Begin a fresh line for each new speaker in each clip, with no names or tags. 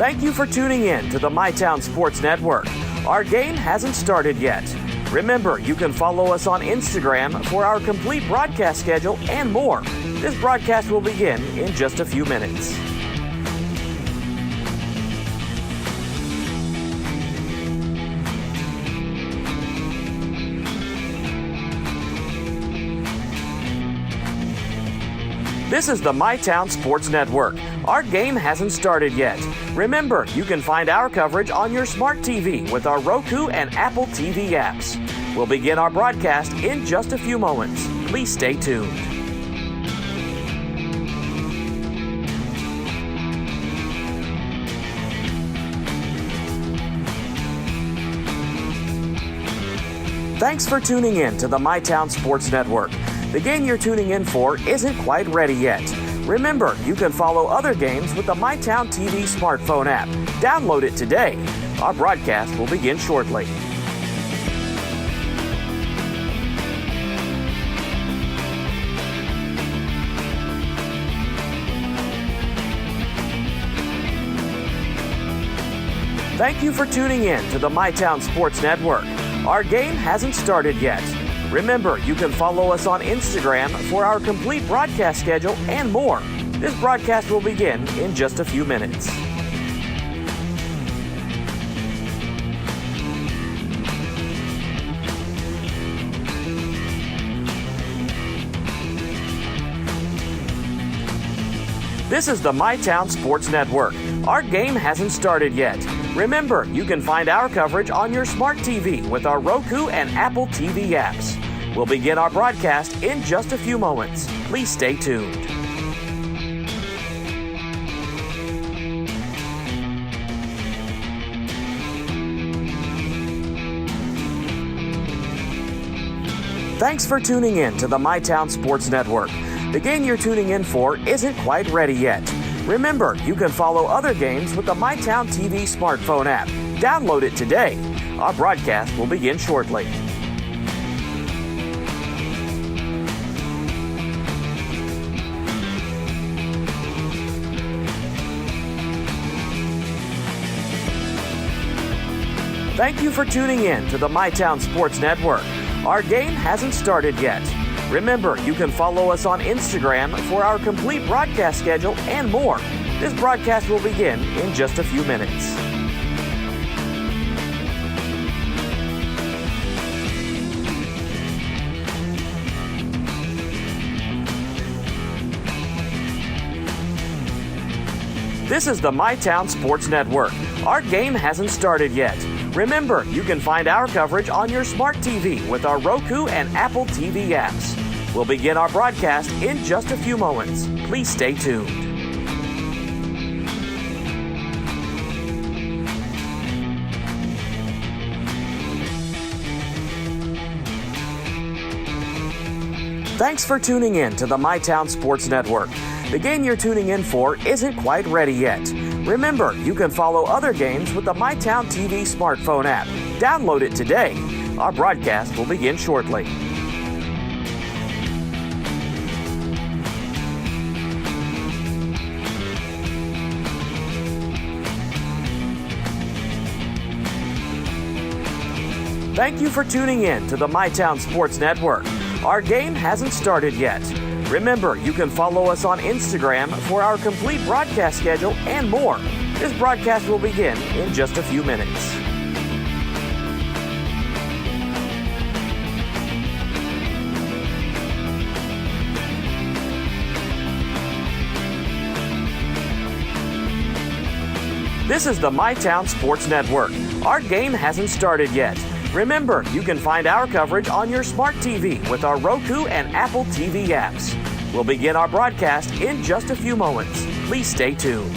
Thank you for tuning in to the MyTown Sports Network. Our game hasn't started yet. Remember, you can follow us on Instagram for our complete broadcast schedule and more. This broadcast will begin in just a few minutes. This is the MyTown Sports Network. Our game hasn't started yet. Remember, you can find our coverage on your smart TV with our Roku and Apple TV apps. We'll begin our broadcast in just a few moments. Please stay tuned. Thanks for tuning in to the MyTown Sports Network. The game you're tuning in for isn't quite ready yet. Remember, you can follow other games with the MyTown TV smartphone app. Download it today. Our broadcast will begin shortly. Thank you for tuning in to the MyTown Sports Network. Our game hasn't started yet. Remember, you can follow us on Instagram for our complete broadcast schedule and more. This broadcast will begin in just a few minutes. This is the MyTown Sports Network. Our game hasn't started yet. Remember, you can find our coverage on your smart TV with our Roku and Apple TV apps. We'll begin our broadcast in just a few moments. Please stay tuned. Thanks for tuning in to the MyTown Sports Network. The game you're tuning in for isn't quite ready yet. Remember, you can follow other games with the MyTown TV smartphone app. Download it today. Our broadcast will begin shortly. Thank you for tuning in to the MyTown Sports Network. Our game hasn't started yet. Remember, you can follow us on Instagram for our complete broadcast schedule and more. This broadcast will begin in just a few minutes. This is the MyTown Sports Network. Our game hasn't started yet. Remember, you can find our coverage on your smart TV with our Roku and Apple TV apps. We'll begin our broadcast in just a few moments. Please stay tuned. Thanks for tuning in to the MyTown Sports Network. The game you're tuning in for isn't quite ready yet. Remember, you can follow other games with the MyTown TV smartphone app. Download it today. Our broadcast will begin shortly. Thank you for tuning in to the MyTown Sports Network. Our game hasn't started yet. Remember, you can follow us on Instagram for our complete broadcast schedule and more. This broadcast will begin in just a few minutes. This is the MyTown Sports Network. Our game hasn't started yet. Remember, you can find our coverage on your smart TV with our Roku and Apple TV apps. We'll begin our broadcast in just a few moments. Please stay tuned.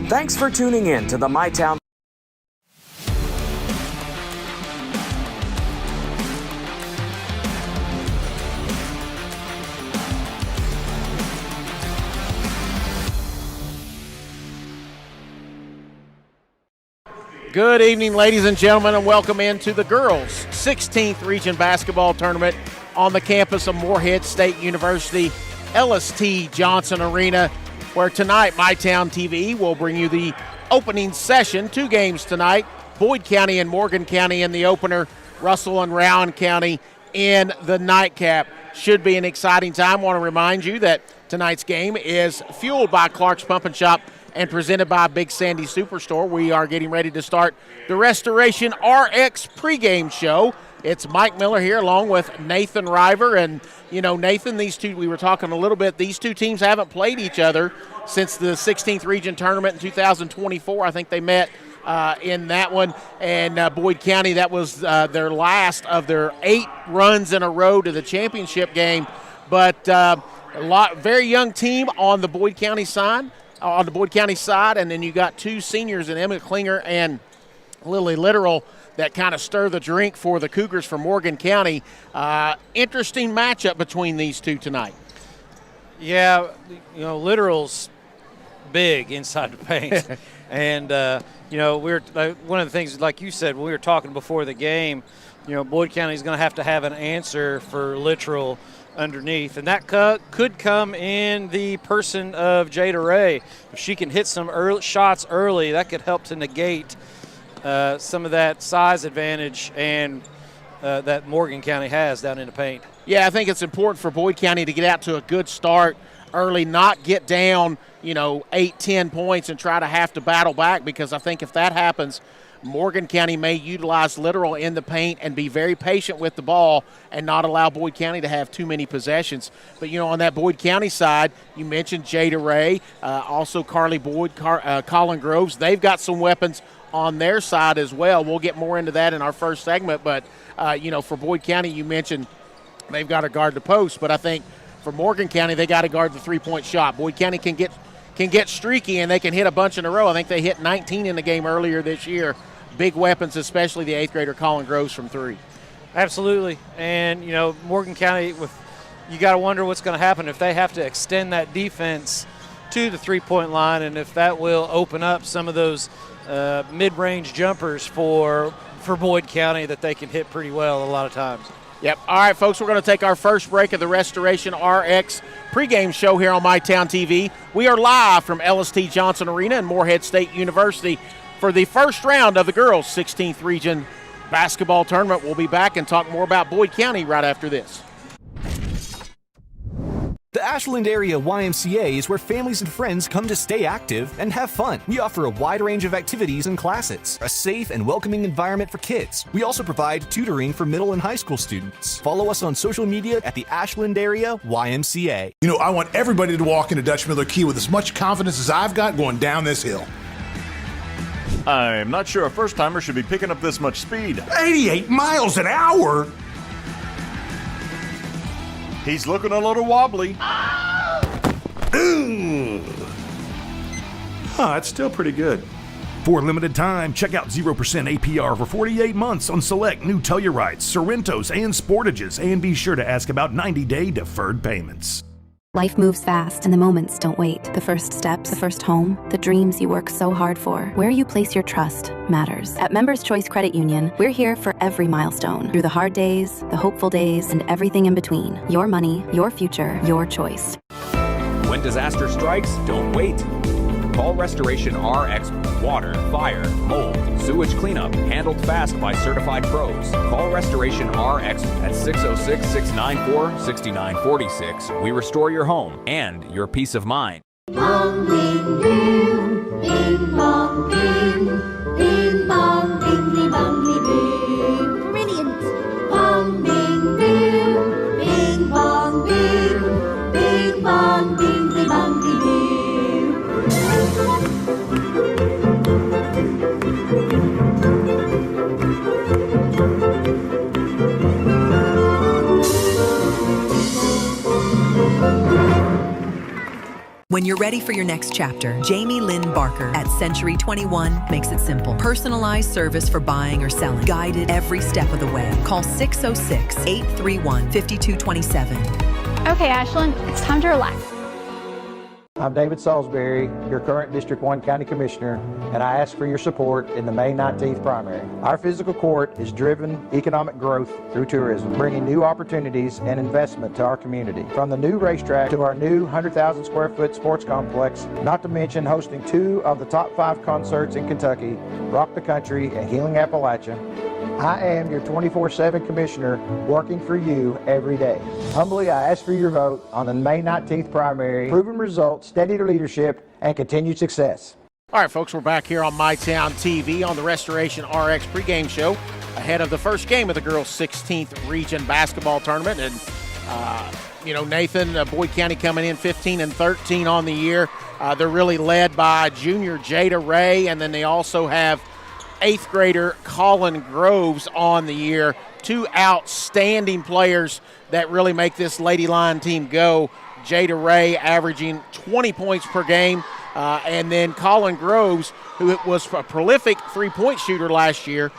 Thanks for tuning in to the MyTown.
Good evening, ladies and gentlemen, and welcome into the girls' 16th Region Basketball Tournament on the campus of Morehead State University, LST Johnson Arena, where tonight MyTown TV will bring you the opening session. 2 games tonight, Boyd County and Morgan County in the opener, Russell and Rowan County in the nightcap. Should be an exciting time. I want to remind you that tonight's game is fueled by Clark's Pump and Shop and presented by Big Sandy Superstore. We are getting ready to start the Restoration RX pregame show. It's Mike Miller here along with Nathan River. And, you know, Nathan, these two, we were talking a little bit, these two teams haven't played each other since the 16th Region Tournament in 2024. I think they met in that one. And Boyd County, that was their last of their 8 runs in a row to the championship game. But very young team on the Boyd County side. And then you got 2 seniors in Emma Klinger and Lily Littoral that kind of stir the drink for the Cougars from Morgan County. Interesting matchup between these two tonight.
Yeah, you know, Littoral's big inside the paint. And, you know, one of the things, like you said, when we were talking before the game, you know, Boyd County is going to have an answer for Littoral underneath, and that could come in the person of Jada Ray. If she can hit some shots early, that could help to negate some of that size advantage and that Morgan County has down in the paint.
Yeah, I think it's important for Boyd County to get out to a good start early, not get down, 8-10 points and try to have to battle back, because I think if that happens, Morgan County may utilize Littoral in the paint and be very patient with the ball and not allow Boyd County to have too many possessions. But, on that Boyd County side, you mentioned Jada Ray, also Carly Boyd, Colin Groves. They've got some weapons on their side as well. We'll get more into that in our first segment. But, for Boyd County, you mentioned they've got to guard the post. But I think for Morgan County, they got to guard the three-point shot. Boyd County can get streaky, and they can hit a bunch in a row. I think they hit 19 in the game earlier this year. Big weapons, especially the 8th grader Colin Groves from 3.
Absolutely. And, Morgan County, you got to wonder what's going to happen if they have to extend that defense to the three-point line, and if that will open up some of those mid-range jumpers for Boyd County that they can hit pretty well a lot of times.
Yep. All right, folks, we're going to take our first break of the Restoration RX pregame show here on MyTown TV. We are live from LST Johnson Arena in Morehead State University for the first round of the girls' 16th Region Basketball Tournament. We'll be back and talk more about Boyd County right after this.
The Ashland Area YMCA is where families and friends come to stay active and have fun. We offer a wide range of activities and classes, a safe and welcoming environment for kids. We also provide tutoring for middle and high school students. Follow us on social media at the Ashland Area YMCA.
I want everybody to walk into Dutch Miller Key with as much confidence as I've got going down this hill.
I'm not sure a first-timer should be picking up this much speed.
88 miles an hour?
He's looking a little wobbly.
It's still pretty good. For a limited time, check out 0% APR for 48 months on select new Tellurites, Sorrentos, and Sportages, and be sure to ask about 90-day deferred payments.
Life moves fast and the moments don't wait. The first steps, the first home, the dreams you work so hard for. Where you place your trust matters. At Members Choice Credit Union, we're here for every milestone. Through the hard days, the hopeful days, and everything in between. Your money, your future, your choice.
When disaster strikes, don't wait. Call Restoration RX. Water, fire, mold, sewage cleanup, handled fast by certified pros. Call Restoration RX at 606-694-6946. We restore your home and your peace of mind.
Bong, bing, boom, bing, bong, bing, bing, bong, bingly, bongly, bing. Brilliant. Bong, bing, boom, bing, bong, bing, bing, bong, bingly, bongly, bing.
When you're ready for your next chapter, Jamie Lynn Barker at Century 21 makes it simple. Personalized service for buying or selling. Guided every step of the way. Call 606-831-5227.
Okay, Ashlyn, it's time to relax. I'm David Salisbury, your current District 1 County Commissioner, and I ask for your support in the May 19th primary. Our physical court has driven economic growth through tourism, bringing new opportunities and investment to our community. From the new racetrack to our new 100,000 square foot sports complex, not to mention hosting 2 of the top 5 concerts in Kentucky, Rock the Country and Healing Appalachia. I am your 24/7 commissioner working for you every day. Humbly, I ask for your vote on the May 19th primary. Proven results, steady leadership, and continued success.
All right, folks, we're back here on MyTown TV on the Restoration RX pregame show ahead of the first game of the girls' 16th region basketball tournament. And, Nathan, Boyd County coming in 15-13 on the year. They're really led by junior Jada Ray, and then they also have 8th grader Colin Groves on the year. 2 outstanding players that really make this Lady Lion team go. Jada Ray averaging 20 points per game, and then Colin Groves, who was a prolific three-point shooter last year,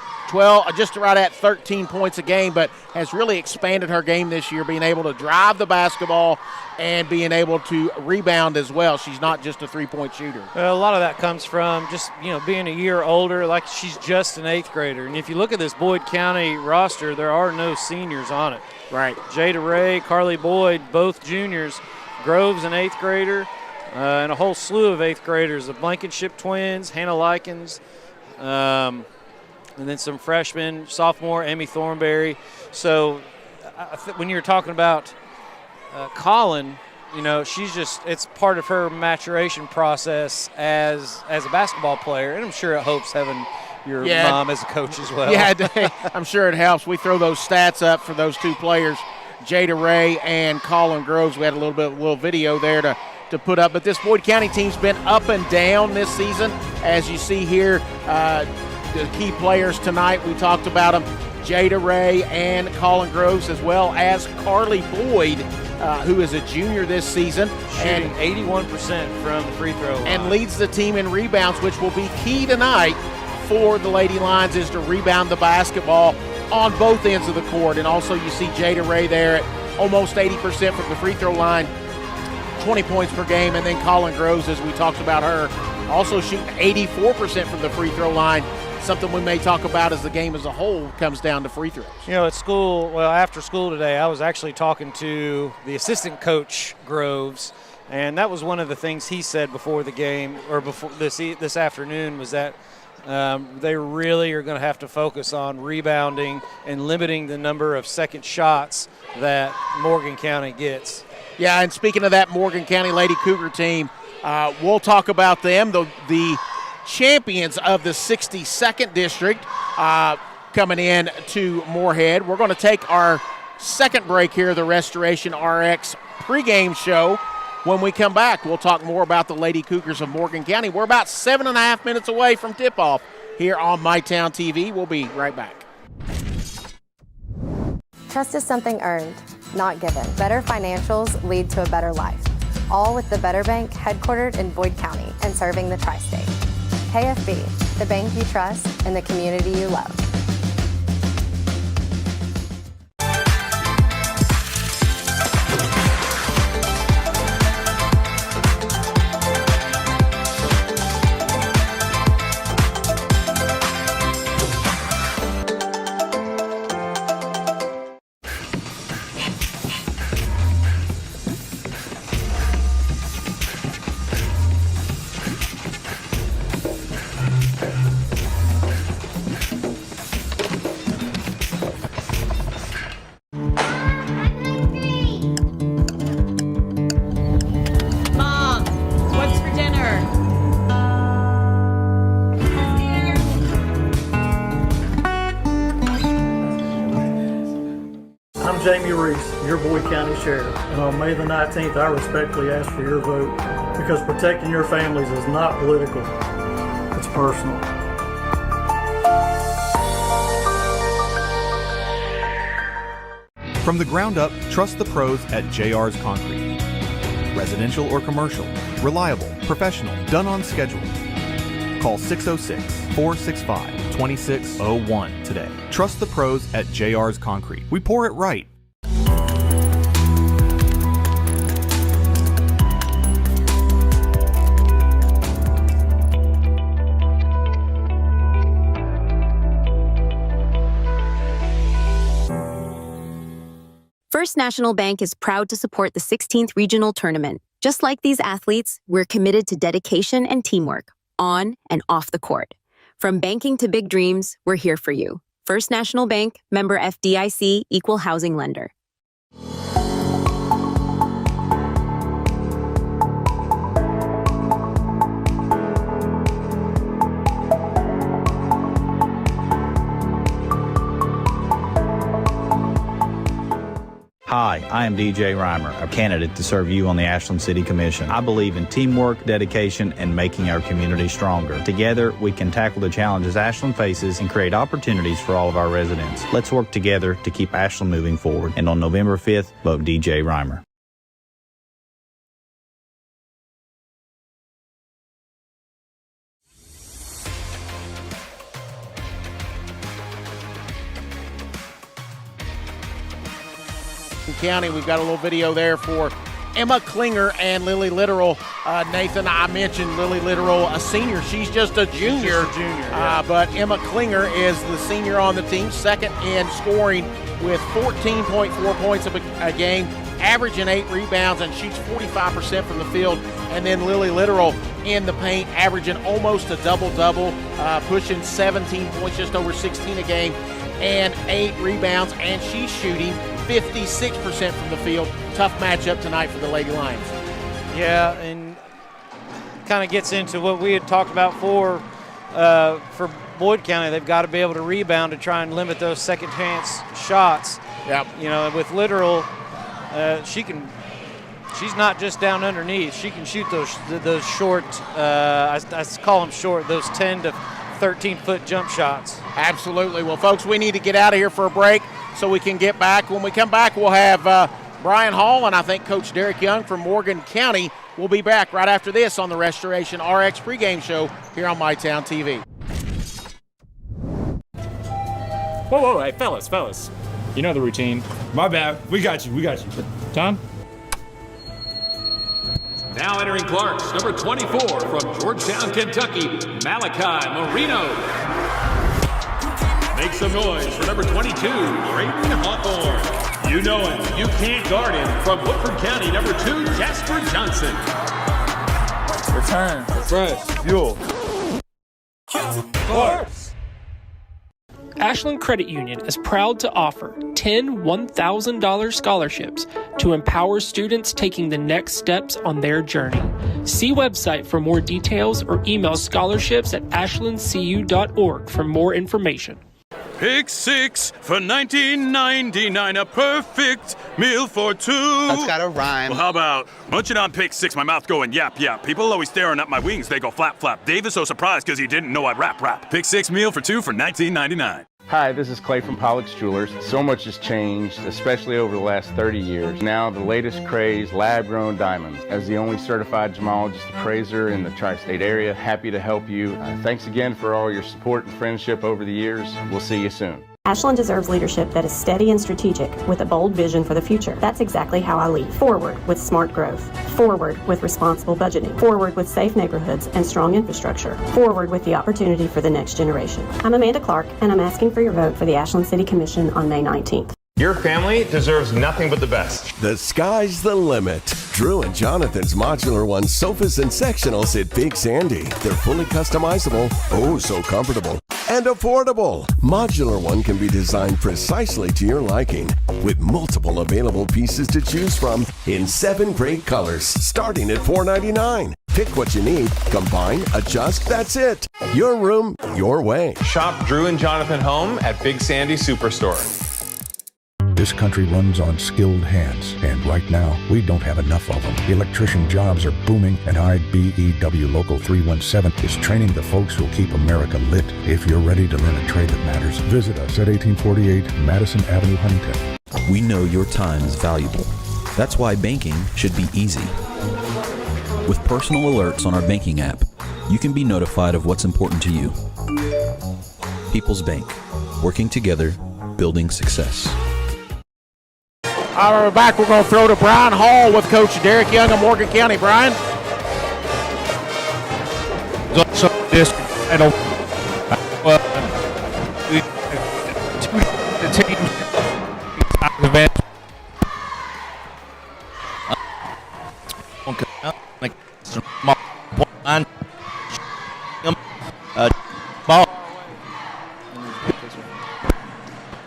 just right at 13 points a game, but has really expanded her game this year, being able to drive the basketball and being able to rebound as well. She's not just a three-point shooter.
Well, a lot of that comes from just, being a year older, like she's just an 8th grader. And if you look at this Boyd County roster, there are no seniors on it.
Right.
Jada Ray, Carly Boyd, both juniors. Groves, an 8th grader, and a whole slew of 8th graders. The Blankenship twins, Hannah Likens, and then some freshmen, sophomore, Emmy Thornberry. So when you're talking about Colin, it's part of her maturation process as a basketball player, and I'm sure it helps having your mom as a coach as well.
Yeah, I'm sure it helps. We throw those stats up for those 2 players, Jada Ray and Colin Groves. We had a little video there to put up. But this Boyd County team's been up and down this season. As you see here, the key players tonight, we talked about them, Jada Ray and Colin Groves, as well as Carly Boyd, who is a junior this season.
Shooting 81% from the free throw line.
And leads the team in rebounds, which will be key tonight for the Lady Lions, is to rebound the basketball on both ends of the court. And also you see Jada Ray there at almost 80% from the free throw line, 20 points per game. And then Colin Groves, as we talked about her, also shooting 84% from the free throw line, something we may talk about as the game as a whole comes down to free throws.
At school, after school today, I was actually talking to the assistant coach, Groves, and that was one of the things he said before the game, or before this afternoon, was that they really are going to have to focus on rebounding and limiting the number of second shots that Morgan County gets.
Yeah, and speaking of that Morgan County Lady Cougar team, we'll talk about them, the champions of the 62nd District, coming in to Moorhead. We're going to take our second break here, the Restoration RX pregame show. When we come back, we'll talk more about the Lady Cougars of Morgan County. We're about 7.5 minutes away from tip-off here on MyTown TV. We'll be right back.
Trust is something earned, not given. Better financials lead to a better life. All with the Better Bank, headquartered in Boyd County and serving the tri-state. KFB, the bank you trust and the community you love.
Jamie Reese, your Boyd County Sheriff, and on May the 19th, I respectfully ask for your vote because protecting your families is not political, it's personal.
From the ground up, trust the pros at JR's Concrete. Residential or commercial, reliable, professional, done on schedule. Call 606-465-2601 today. Trust the pros at JR's Concrete. We pour it right.
First National Bank is proud to support the 16th Regional Tournament. Just like these athletes, we're committed to dedication and teamwork, on and off the court. From banking to big dreams, we're here for you. First National Bank, member FDIC, equal housing lender.
Hi, I am DJ Reimer, a candidate to serve you on the Ashland City Commission. I believe in teamwork, dedication, and making our community stronger. Together, we can tackle the challenges Ashland faces and create opportunities for all of our residents. Let's work together to keep Ashland moving forward. And on November 5th, vote DJ Reimer.
County. We've got a little video there for Emma Klinger and Lily Littoral. Nathan, I mentioned Lily Littoral, a senior. She's just a junior. But Emma Klinger is the senior on the team, second in scoring with 14.4 points a game, averaging 8 rebounds, and shoots 45% from the field. And then Lily Littoral in the paint, averaging almost a double-double, pushing 17 points, just over 16 a game, and 8 rebounds, and she's shooting 56% from the field. Tough matchup tonight for the Lady Lions.
Yeah, and kind of gets into what we had talked about for Boyd County. They've got to be able to rebound to try and limit those second chance shots.
Yep.
You know, with Littoral, she's not just down underneath. She can shoot those short, I call them short, those 10 to 13-foot jump shots.
Absolutely. Well, folks, we need to get out of here for a break so we can get back. When we come back, we'll have Brian Hall and I think Coach Derek Young from Morgan County. We'll be back right after this on the Restoration RX pregame show here on MyTown TV.
Whoa, hey, fellas. You know the routine.
My bad. We got you.
Tom?
Now entering Clarks, number 24 from Georgetown, Kentucky, Malachi Marino. Make some noise for number 22, Drayton Hawthorne. You know him, you can't guard him. From Woodford County, number 2, Jasper Johnson.
Return, refresh, fuel. Clarks.
Ashland Credit Union is proud to offer 10 $1,000 scholarships to empower students taking the next steps on their journey. See website for more details or email scholarships@ashlandcu.org for more information.
Pick 6 for $19.99, a perfect meal for two.
That's gotta rhyme.
Well, how about munching on Pick 6, my mouth going yap, yap. People always staring at my wings, they go flap, flap. Dave is so surprised because he didn't know I'd rap. Pick 6 meal for 2 for $19.99.
Hi, this is Clay from Pollock's Jewelers. So much has changed, especially over the last 30 years. Now, the latest craze, lab-grown diamonds. As the only certified gemologist appraiser in the tri-state area, happy to help you. Thanks again for all your support and friendship over the years. We'll see you soon.
Ashland deserves leadership that is steady and strategic with a bold vision for the future. That's exactly how I lead. Forward with smart growth. Forward with responsible budgeting. Forward with safe neighborhoods and strong infrastructure. Forward with the opportunity for the next generation. I'm Amanda Clark, and I'm asking for your vote for the Ashland City Commission on May 19th.
Your family deserves nothing but the best.
The sky's the limit. Drew and Jonathan's Modular One sofas and sectionals at Big Sandy. They're fully customizable, oh so comfortable, and affordable. Modular One can be designed precisely to your liking with multiple available pieces to choose from in 7 great colors starting at $4.99. Pick what you need, combine, adjust, that's it. Your room, your way.
Shop Drew and Jonathan Home at Big Sandy Superstore.
This country runs on skilled hands, and right now, we don't have enough of them. Electrician jobs are booming, and IBEW Local 317 is training the folks who'll keep America lit. If you're ready to learn a trade that matters, visit us at 1848 Madison Avenue, Huntington.
We know your time is valuable. That's why banking should be easy. With personal alerts on our banking app, you can be notified of what's important to you. People's Bank, working together, building success.
All right, we're back. We're going to throw to Brian Hall with Coach Derek Young of Morgan County. Brian?
So this, I don't. The team
Ball.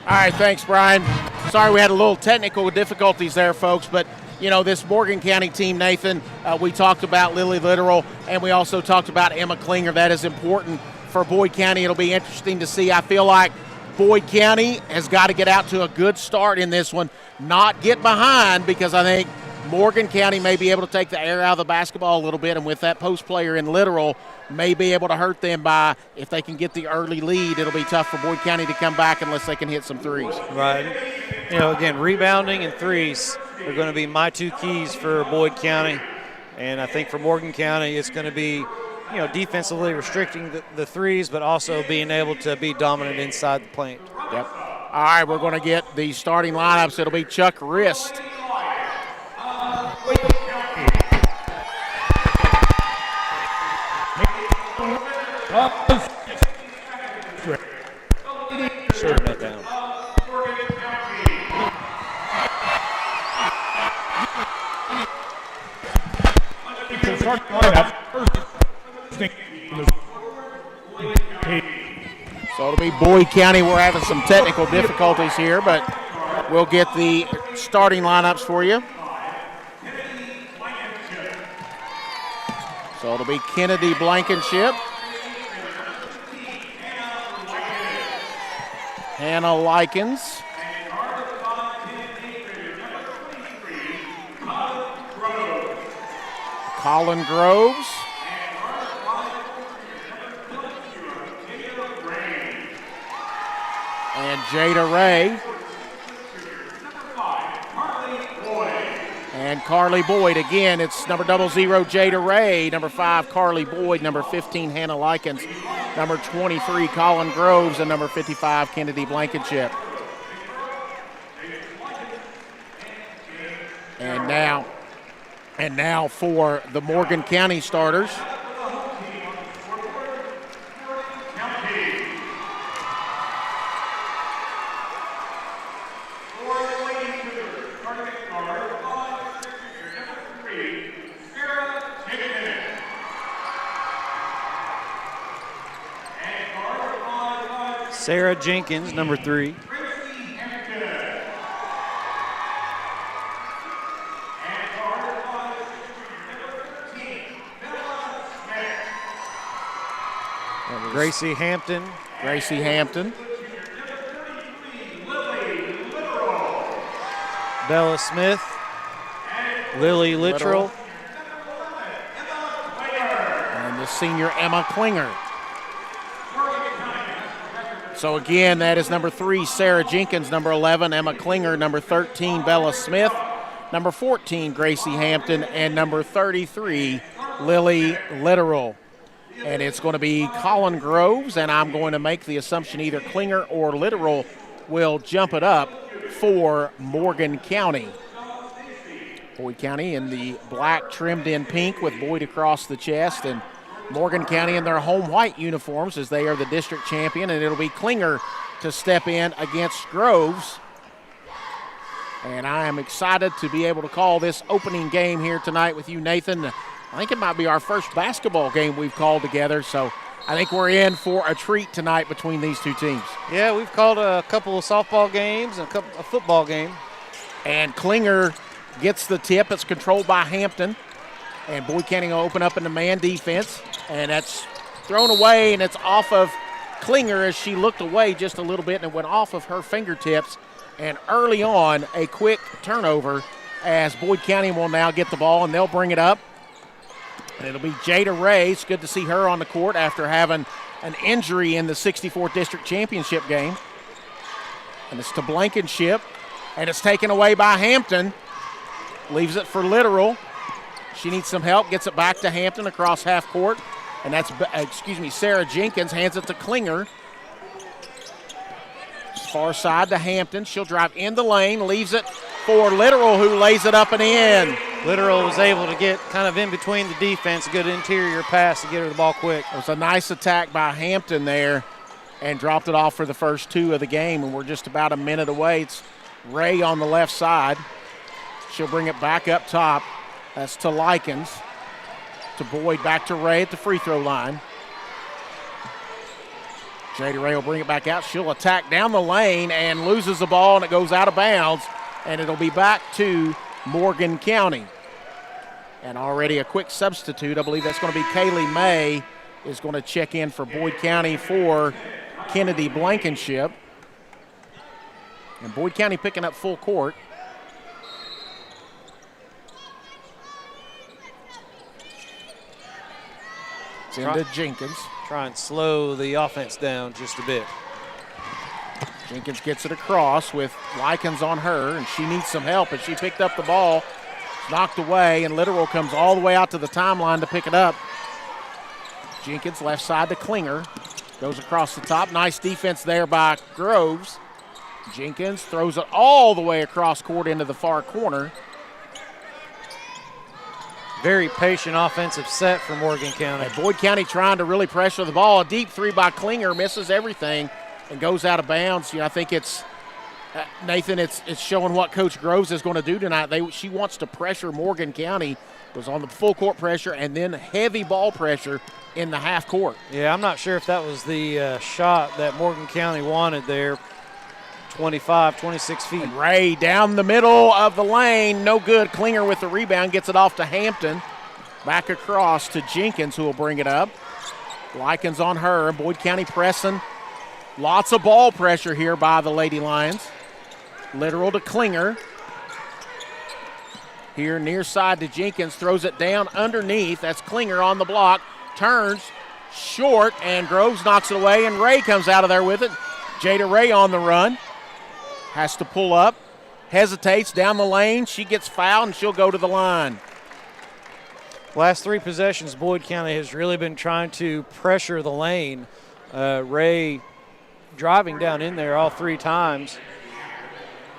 All right, thanks, Brian. Sorry we had a little technical difficulties there, folks, but, you know, this Morgan County team, Nathan, we talked about Lily Littoral, and we also talked about Emma Klinger. That is important for Boyd County. It'll be interesting to see. I feel like Boyd County has got to get out to a good start in this one, not get behind, because I think Morgan County may be able to take the air out of the basketball a little bit, and with that post player in Littoral, may be able to hurt them by, if they can get the early lead, it'll be tough for Boyd County to come back unless they can hit some threes.
Right. You know, again, rebounding and threes are going to be my two keys for Boyd County. And I think for Morgan County, it's going to be, you know, defensively restricting the threes, but also being able to be dominant inside the paint.
Yep. All right, we're going to get the starting lineups. It'll be Chuck Rist.
Shorten that down.
So it'll be Boyd County. We're having some technical difficulties here, but we'll get the starting lineups for you. So it'll be Kennedy Blankenship, Hannah Likens, Colin Groves, and Jada Ray. And Carly Boyd. Again, it's number 00, Jada Ray, number 5, Carly Boyd, number 15, Hannah Likens, number 23, Colin Groves, and number 55, Kennedy Blankenship. And now for the Morgan County starters.
Sarah Jenkins, number 3. Gracie Hampton.
Gracie Hampton.
Bella Smith. Lily Littoral.
And the senior Emma Klinger. So again, that is number 3, Sarah Jenkins, number 11, Emma Klinger, number 13, Bella Smith, number 14, Gracie Hampton, and number 33, Lily Littoral. And it's going to be Colin Groves, and I'm going to make the assumption either Klinger or Littoral will jump it up for Morgan County. Boyd County in the black trimmed in pink with Boyd across the chest, and Morgan County in their home white uniforms as they are the district champion, and it'll be Klinger to step in against Groves. And I am excited to be able to call this opening game here tonight with you, Nathan. I think it might be our first basketball game we've called together, so I think we're in for a treat tonight between these two teams.
Yeah, we've called a couple of softball games and a football game.
And Klinger gets the tip. It's controlled by Hampton. And Boyd County will open up in the man defense. And that's thrown away, and it's off of Klinger as she looked away just a little bit, and it went off of her fingertips. And early on, a quick turnover as Boyd County will now get the ball, and they'll bring it up. And it'll be Jada Ray. It's good to see her on the court after having an injury in the 64th District Championship game. And it's to Blankenship, and it's taken away by Hampton. Leaves it for Littoral. She needs some help, gets it back to Hampton across half court. And that's, Sarah Jenkins hands it to Klinger. Far side to Hampton. She'll drive in the lane, leaves it for Littoral, who lays it up and in.
Littoral was able to get kind of in between the defense, a good interior pass to get her the ball quick.
It was a nice attack by Hampton there and dropped it off for the first 2 of the game, and we're just about a minute away. It's Ray on the left side. She'll bring it back up top. That's to Likens. to Boyd, back to Ray at the free throw line. Jada Ray will bring it back out. She'll attack down the lane and loses the ball, and it goes out of bounds, and it'll be back to Morgan County. And already a quick substitute. I believe that's going to be Kaylee May is going to check in for Boyd County for Kennedy Blankenship. And Boyd County picking up full court. It's into Jenkins.
Try and slow the offense down just a bit.
Jenkins gets it across with Likens on her, and she needs some help, and she picked up the ball. It's knocked away, and Literal comes all the way out to the timeline to pick it up. Jenkins left side to Klinger. Goes across the top. Nice defense there by Groves. Jenkins throws it all the way across court into the far corner.
Very patient offensive set for Morgan County.
And Boyd County trying to really pressure the ball. A deep three by Klinger misses everything and goes out of bounds. I think it's, Nathan, it's showing what Coach Groves is going to do tonight. She wants to pressure Morgan County. It was on the full court pressure and then heavy ball pressure in the half court.
Yeah, I'm not sure if that was the shot that Morgan County wanted there. 25, 26 feet.
And Ray down the middle of the lane, no good. Klinger with the rebound, gets it off to Hampton. Back across to Jenkins, who will bring it up. Likens on her, Boyd County pressing. Lots of ball pressure here by the Lady Lions. Literal to Klinger. Here near side to Jenkins, throws it down underneath. That's Klinger on the block, turns short, and Groves knocks it away, and Ray comes out of there with it. Jada Ray on the run. Has to pull up, hesitates down the lane. She gets fouled, and she'll go to the line.
Last three possessions, Boyd County has really been trying to pressure the lane. Ray driving down in there all three times.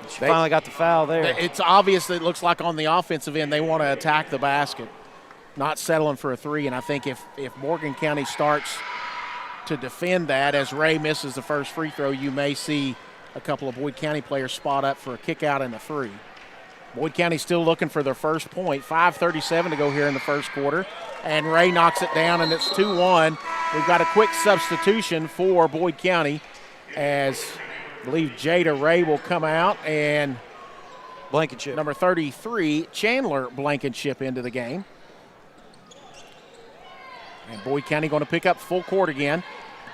She finally got the foul there.
It's obvious that it looks like on the offensive end they want to attack the basket, not settling for a three. And I think if Morgan County starts to defend that as Ray misses the first free throw, you may see a couple of Boyd County players spot up for a kick out and a three. Boyd County still looking for their first point. 5:37 to go here in the first quarter. And Ray knocks it down, and it's 2-1. We've got a quick substitution for Boyd County as I believe Jada Ray will come out and
Blankenship.
Number 33, Chandler Blankenship into the game. And Boyd County going to pick up full court again.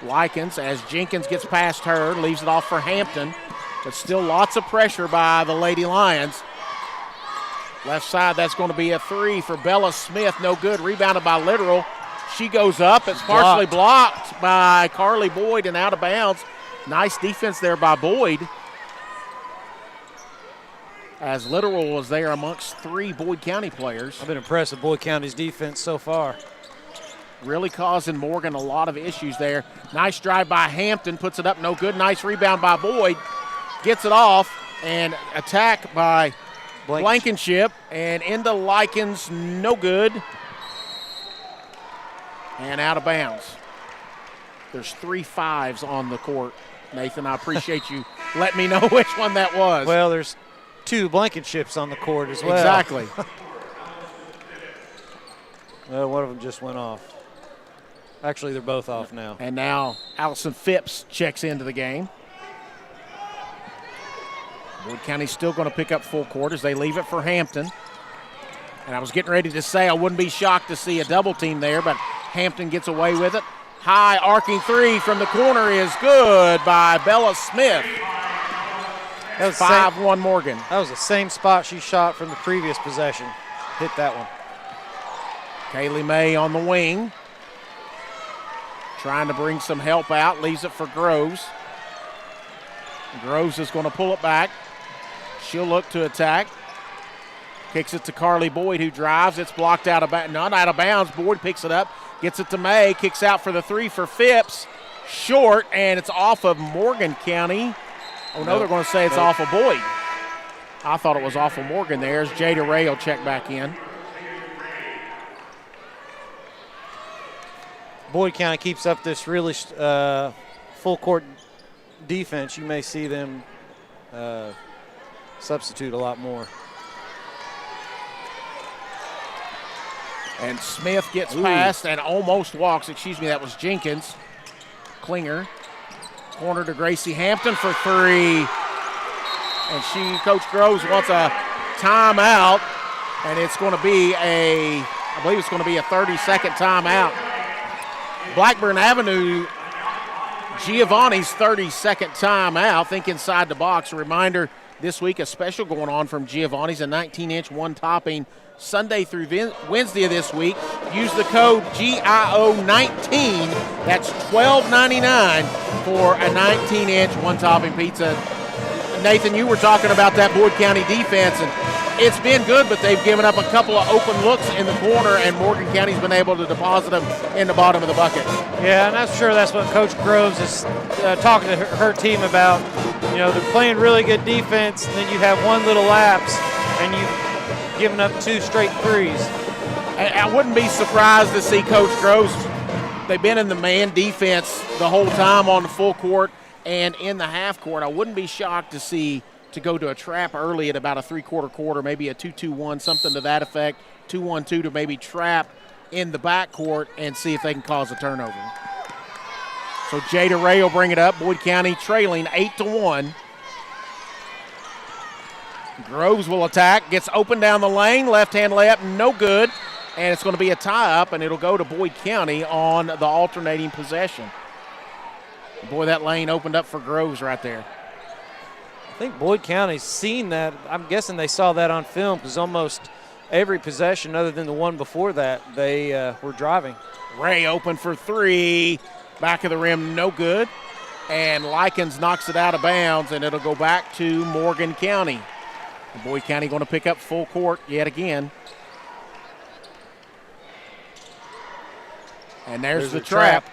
Likens as Jenkins gets past her, leaves it off for Hampton, but still lots of pressure by the Lady Lions. Left side, that's going to be a three for Bella Smith, no good, rebounded by Literal. She goes up, it's partially blocked by Carly Boyd and out of bounds. Nice defense there by Boyd, as Literal was there amongst three Boyd County players.
I've been impressed with Boyd County's defense so far.
Really causing Morgan a lot of issues there. Nice drive by Hampton, puts it up, no good. Nice rebound by Boyd, gets it off, and attack by Blankenship, and into Likens, no good. And out of bounds. There's 3 5s on the court. Nathan, I appreciate you letting me know which one that was.
Well, there's 2 Blankenships on the court as well.
Exactly.
Well, one of them just went off. Actually, they're both off now.
And now Allison Phipps checks into the game. Boyd County's still going to pick up full court as they leave it for Hampton. And I was getting ready to say I wouldn't be shocked to see a double team there, but Hampton gets away with it. High arcing three from the corner is good by Bella Smith.
That was
5-1 Morgan.
That was the same spot she shot from the previous possession. Hit that one.
Kaylee May on the wing. Trying to bring some help out, leaves it for Groves. Groves is going to pull it back. She'll look to attack. Kicks it to Carly Boyd, who drives. It's blocked out of bounds. Not out of bounds. Boyd picks it up, gets it to May, kicks out for the three for Phipps. Short, and it's off of Morgan County. Oh, no, they're going to say it's off of Boyd. I thought it was off of Morgan there as Jada Ray will check back in.
Boyd County keeps up this really full court defense. You may see them substitute a lot more.
And Smith gets past and almost walks. Excuse me, that was Jenkins. Klinger. Corner to Gracie Hampton for three. And Coach Groves wants a timeout. And it's going to be I believe it's going to be a 30-second timeout. Blackburn Avenue, Giovanni's 30-second timeout. Think inside the box. A reminder, this week a special going on from Giovanni's, a 19-inch one-topping Sunday through Wednesday of this week. Use the code GIO19. That's $12.99 for a 19-inch one-topping pizza. Nathan, you were talking about that Boyd County defense, and it's been good, but they've given up a couple of open looks in the corner, and Morgan County's been able to deposit them in the bottom of the bucket.
Yeah, and that's what Coach Groves is talking to her team about. You know, they're playing really good defense, and then you have one little lapse, and you've given up 2 straight threes.
I wouldn't be surprised to see Coach Groves. They've been in the man defense the whole time on the full court and in the half court. I wouldn't be shocked to go to a trap early at about a three-quarter, maybe a 2-2-1, something to that effect, 2-1-2 to maybe trap in the backcourt and see if they can cause a turnover. So Jada Ray will bring it up. Boyd County trailing 8-1. Groves will attack, gets open down the lane, left-hand layup, no good, and it's going to be a tie-up, and it'll go to Boyd County on the alternating possession. Boy, that lane opened up for Groves right there.
I think Boyd County's seen that. I'm guessing they saw that on film because almost every possession other than the one before that, they were driving.
Ray open for three. Back of the rim, no good. And Likens knocks it out of bounds, and it'll go back to Morgan County. Boyd County going to pick up full court yet again. And there's the trap.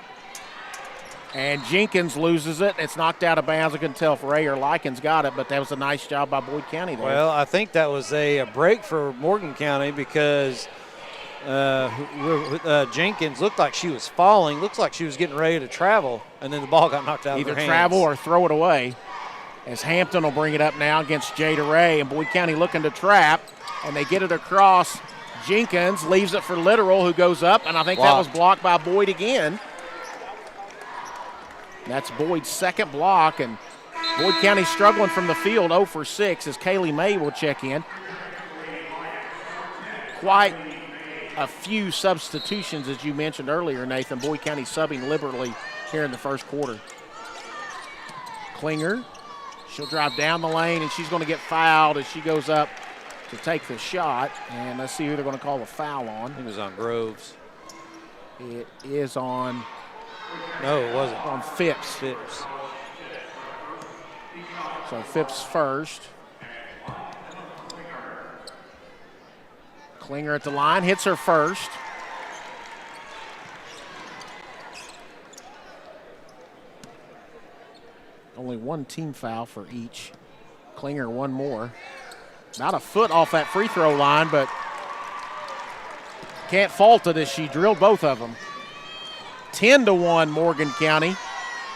And Jenkins loses it. It's knocked out of bounds. I couldn't tell if Ray or Likens got it, but that was a nice job by Boyd County there.
Well, I think that was a break for Morgan County because Jenkins looked like she was falling, looks like she was getting ready to travel, and then the ball got knocked out of her hands.
Either travel or throw it away, as Hampton will bring it up now against Jada Ray, and Boyd County looking to trap, and they get it across. Jenkins leaves it for Literal, who goes up, and I think that was blocked by Boyd again. That's Boyd's second block, and Boyd County struggling from the field, 0 for 6, as Kaylee May will check in. Quite a few substitutions, as you mentioned earlier, Nathan. Boyd County subbing liberally here in the first quarter. Klinger, she'll drive down the lane, and she's going to get fouled as she goes up to take the shot. And let's see who they're going to call the foul on.
It was on Groves.
It is on...
No, it wasn't.
On Phipps. So Phipps first. Klinger at the line, hits her first. Only one team foul for each. Klinger one more. About a foot off that free throw line, but can't fault it as she drilled both of them. 10-1 Morgan County.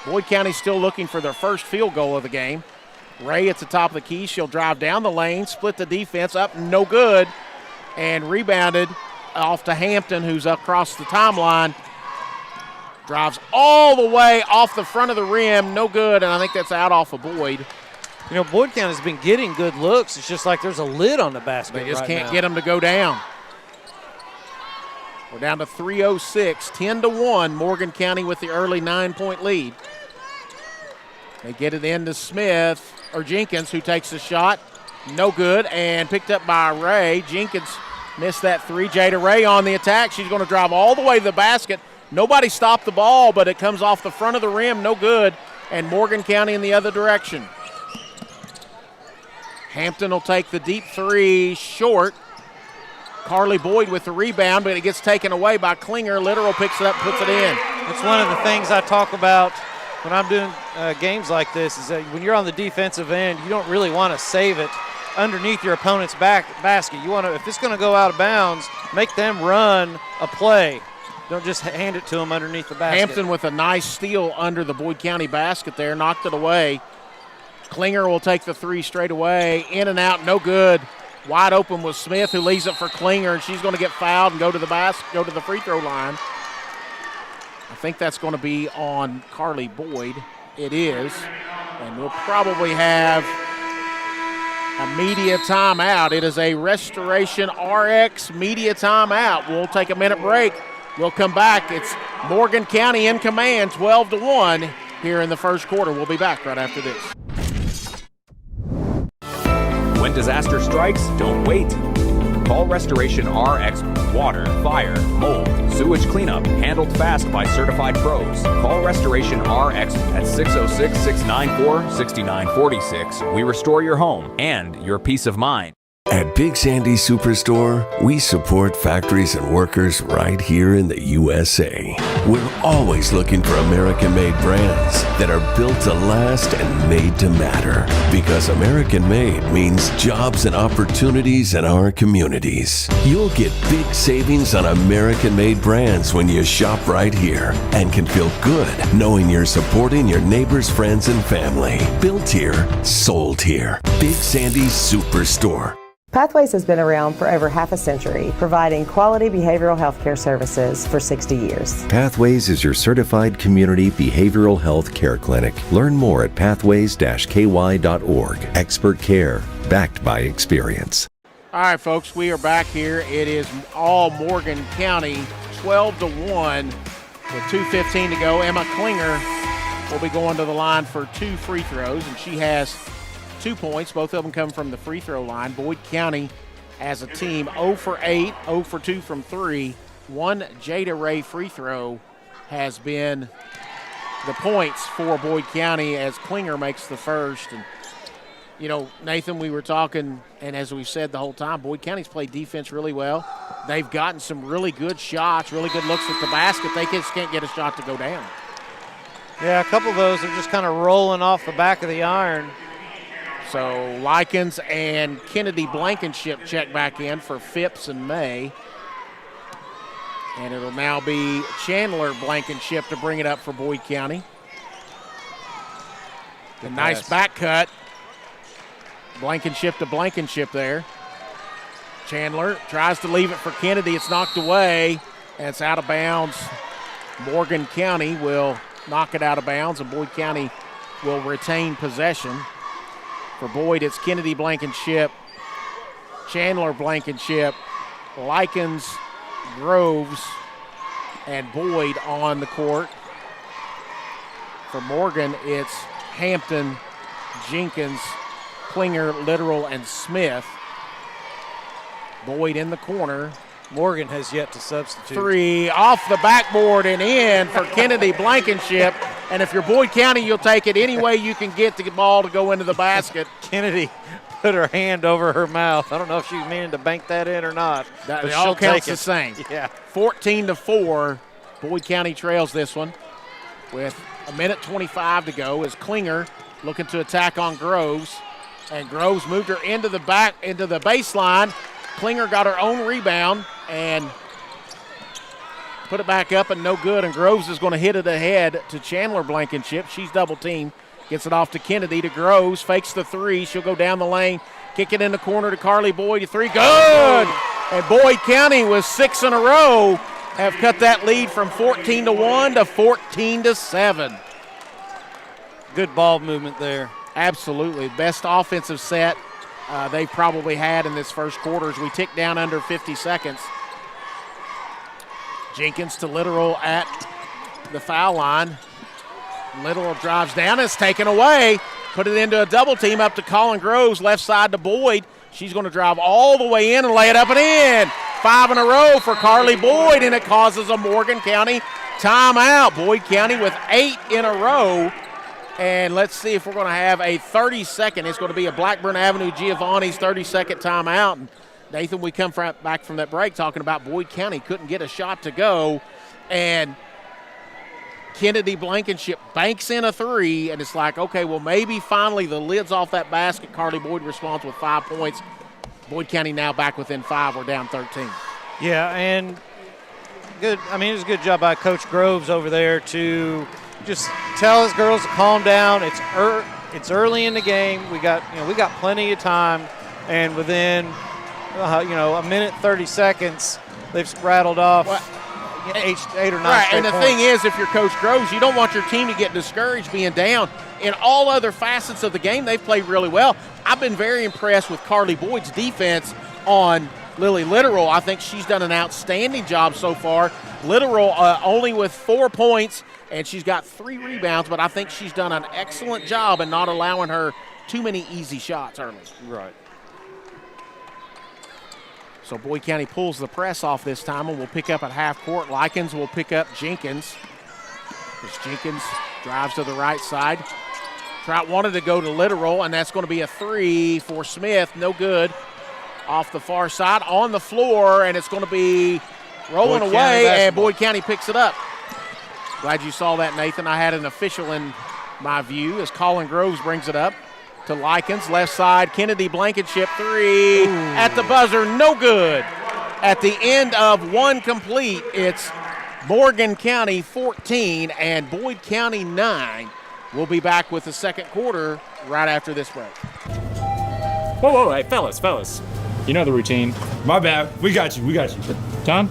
Boyd County still looking for their first field goal of the game. Ray at the top of the key. She'll drive down the lane, split the defense up, no good, and rebounded off to Hampton, who's across the timeline. Drives all the way off the front of the rim, no good, and I think that's out off of Boyd.
You know, Boyd County's been getting good looks. It's just like there's a lid on the basket.
They just can't get them to go down. We're down to 3:06, 10-1. Morgan County with the early 9-point lead. They get it in to Jenkins, who takes the shot. No good, and picked up by Ray. Jenkins missed that three. Jada Ray on the attack. She's going to drive all the way to the basket. Nobody stopped the ball, but it comes off the front of the rim. No good, and Morgan County in the other direction. Hampton will take the deep three short. Carly Boyd with the rebound, but it gets taken away by Klinger. Literal picks it up and puts it in.
It's one of the things I talk about when I'm doing games like this is that when you're on the defensive end, you don't really want to save it underneath your opponent's basket. You want to, if it's going to go out of bounds, make them run a play. Don't just hand it to them underneath the basket.
Hampton with a nice steal under the Boyd County basket there, knocked it away. Klinger will take the three straight away, in and out, no good. Wide open with Smith, who leaves it for Klinger, and she's going to get fouled and go to the free throw line. I think that's going to be on Carly Boyd. It is. And we'll probably have a media timeout. It is a Restoration RX media timeout. We'll take a minute break. We'll come back. It's Morgan County in command, 12-1 here in the first quarter. We'll be back right after this.
When disaster strikes, don't wait. Call Restoration RX. Water, fire, mold, sewage cleanup, handled fast by certified pros. Call Restoration RX at 606-694-6946. We restore your home and your peace of mind.
At Big Sandy Superstore, we support factories and workers right here in the USA. We're always looking for American-made brands that are built to last and made to matter. Because American-made means jobs and opportunities in our communities. You'll get big savings on American-made brands when you shop right here and can feel good knowing you're supporting your neighbors, friends, and family. Built here, sold here. Big Sandy Superstore.
Pathways has been around for over half a century, providing quality behavioral health care services for 60 years.
Pathways is your certified community behavioral health care clinic. Learn more at pathways-ky.org. Expert care, backed by experience.
All right, folks, we are back here. It is all Morgan County, 12-1 with 2:15 to go. Emma Klinger will be going to the line for 2 free throws, and she has 2 points. Both of them come from the free throw line. Boyd County as a team 0 for 8, 0 for 2 from 3. One Jada Ray free throw has been the points for Boyd County as Klinger makes the first. And, you know, Nathan, we were talking, and as we've said the whole time, Boyd County's played defense really well. They've gotten some really good shots, really good looks at the basket. They just can't get a shot to go down.
Yeah, a couple of those are just kind of rolling off the back of the iron.
So Likens and Kennedy Blankenship check back in for Phipps and May. And it'll now be Chandler Blankenship to bring it up for Boyd County. A nice back cut. Blankenship to Blankenship there. Chandler tries to leave it for Kennedy. It's knocked away, and it's out of bounds. Morgan County will knock it out of bounds, and Boyd County will retain possession. For Boyd, it's Kennedy Blankenship, Chandler Blankenship, Likens, Groves, and Boyd on the court. For Morgan, it's Hampton, Jenkins, Klinger, Literal, and Smith. Boyd in the corner.
Morgan has yet to substitute.
3 off the backboard and in for Kennedy Blankenship. And if you're Boyd County, you'll take it any way you can get the ball to go into the basket.
Kennedy put her hand over her mouth. I don't know if she's meaning to bank that in or not.
It all counts the same.
Yeah.
14-4. Boyd County trails this one with 1:25 to go as Klinger looking to attack on Groves. And Groves moved her into the baseline. Klinger got her own rebound and put it back up and no good. And Groves is going to hit it ahead to Chandler Blankenship. She's double teamed. Gets it off to Kennedy to Groves. Fakes the 3. She'll go down the lane. Kick it in the corner to Carly Boyd. 3. Good! And Boyd County with 6 in a row have cut that lead from 14-1 to 14-7.
Good ball movement there.
Absolutely. Best offensive set they've probably had in this first quarter as we tick down under 50 seconds. Jenkins to Literal at the foul line. Literal drives down. It's taken away. Put it into a double team up to Colin Groves, left side to Boyd. She's going to drive all the way in and lay it up and in. 5 in a row for Carly Boyd, and it causes a Morgan County timeout. Boyd County with 8 in a row. And let's see if we're going to have a 30-second. It's going to be a Blackburn Avenue Giovanni's 30-second timeout. And Nathan, we come back from that break talking about Boyd County couldn't get a shot to go. And Kennedy Blankenship banks in a 3, and it's like, okay, well, maybe finally the lid's off that basket. Carly Boyd responds with 5 points. Boyd County now back within 5. We're down 13.
Yeah, and good. I mean, it was a good job by Coach Groves over there to just tell his girls to calm down. It's early in the game. We got plenty of time, and within a minute 30 seconds, they've rattled off 8 or 9
Right,
straight
and the
points.
thing is, if you're Coach Groves, you don't want your team to get discouraged being down. In all other facets of the game, they've played really well. I've been very impressed with Carly Boyd's defense on Lily Littoral. I think she's done an outstanding job so far. Littoral only with 4 points, and she's got 3 rebounds, but I think she's done an excellent job in not allowing her too many easy shots early.
Right.
So Boyd County pulls the press off this time, and will pick up at half court. Likens will pick up Jenkins. As Jenkins drives to the right side. Trout wanted to go to Littoral, and that's going to be a 3 for Smith. No good. Off the far side, on the floor, and it's going to be rolling
Boyd
away,
County
and Boyd County picks it up. Glad you saw that, Nathan. I had an official in my view as Colin Groves brings it up to Likens. Left side, Kennedy Blankenship 3 at the buzzer, no good. At the end of one complete, it's Morgan County 14 and Boyd County 9. We'll be back with the second quarter right after this break.
Whoa, hey, fellas. You know the routine.
My bad. We got you.
Tom?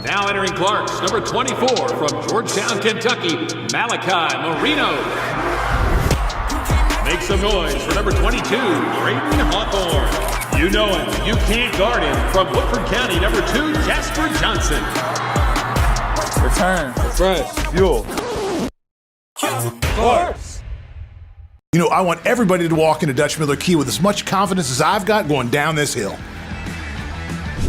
Now entering Clarks, number 24 from Georgetown, Kentucky, Malachi Marino. Make some noise for number 22, Drayton Hawthorne. You know him, you can't guard him. From Woodford County, number 2, Jasper Johnson.
Return. Fresh. Fuel. Clarks.
You know, I want everybody to walk into Dutch Miller Key with as much confidence as I've got going down this hill.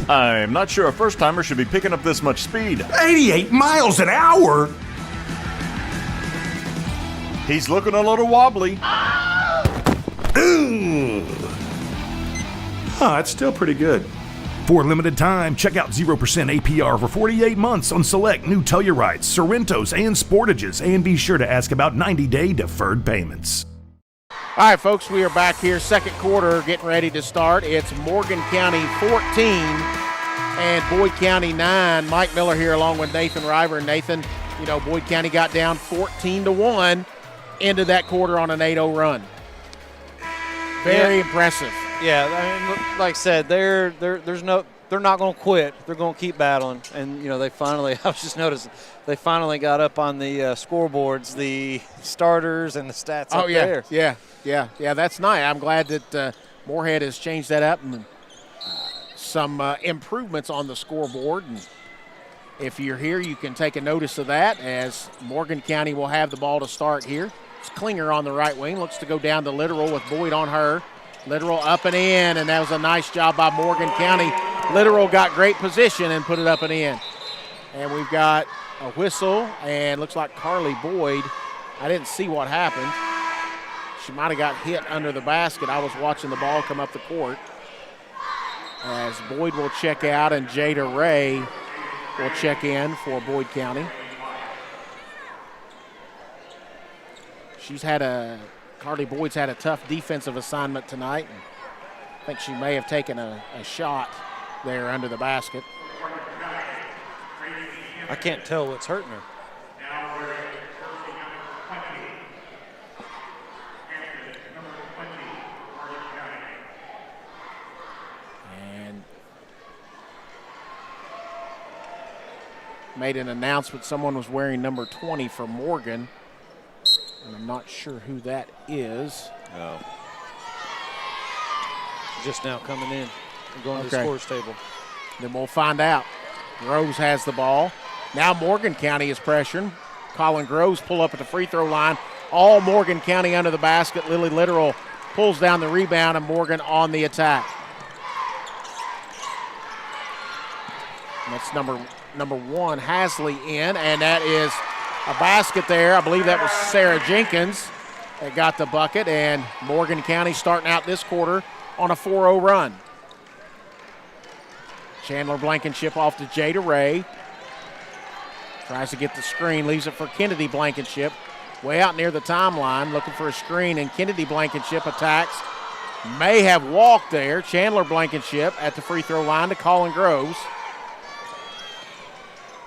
I'm not sure a first-timer should be picking up this much speed.
88 miles an hour?
He's looking a little wobbly.
Ooh. That's still pretty good. For a limited time, check out 0% APR for 48 months on select new Tellurites, Sorrentos, and Sportages, and be sure to ask about 90-day deferred payments.
All right, folks, we are back here. Second quarter getting ready to start. It's Morgan County 14 and Boyd County 9. Mike Miller here along with Nathan River. Nathan, you know, Boyd County got down 14-1 into that quarter on an 8-0 run. Very impressive.
Yeah, I mean, like I said, they're not going to quit. They're going to keep battling. And, you know, they finally, I was just noticing, they finally got up on the scoreboards, the starters and the stats up there.
Yeah, that's nice. I'm glad that Moorhead has changed that up and some improvements on the scoreboard. And if you're here, you can take a notice of that as Morgan County will have the ball to start here. It's Klinger on the right wing, looks to go down to Littoral with Boyd on her. Littoral up and in, and that was a nice job by Morgan County. Littoral got great position and put it up and in. And we've got a whistle, and looks like Carly Boyd. I didn't see what happened. She might have got hit under the basket. I was watching the ball come up the court. As Boyd will check out, and Jada Ray will check in for Boyd County. Carly Boyd's had a tough defensive assignment tonight. I think she may have taken a shot there under the basket.
I can't tell what's hurting her.
And made an announcement someone was wearing number 20 for Morgan. And I'm not sure who that is.
Oh. Just now coming in and going to the scores table.
Then we'll find out. Groves has the ball. Now Morgan County is pressuring. Colin Groves pull up at the free throw line. All Morgan County under the basket. Lily Littoral pulls down the rebound, and Morgan on the attack. And that's number 1, Hasley in, and that is a basket there. I believe that was Sarah Jenkins that got the bucket, and Morgan County starting out this quarter on a 4-0 run. Chandler Blankenship off to Jada Ray. Tries to get the screen, leaves it for Kennedy Blankenship. Way out near the timeline, looking for a screen, and Kennedy Blankenship attacks. May have walked there. Chandler Blankenship at the free throw line to Colin Groves.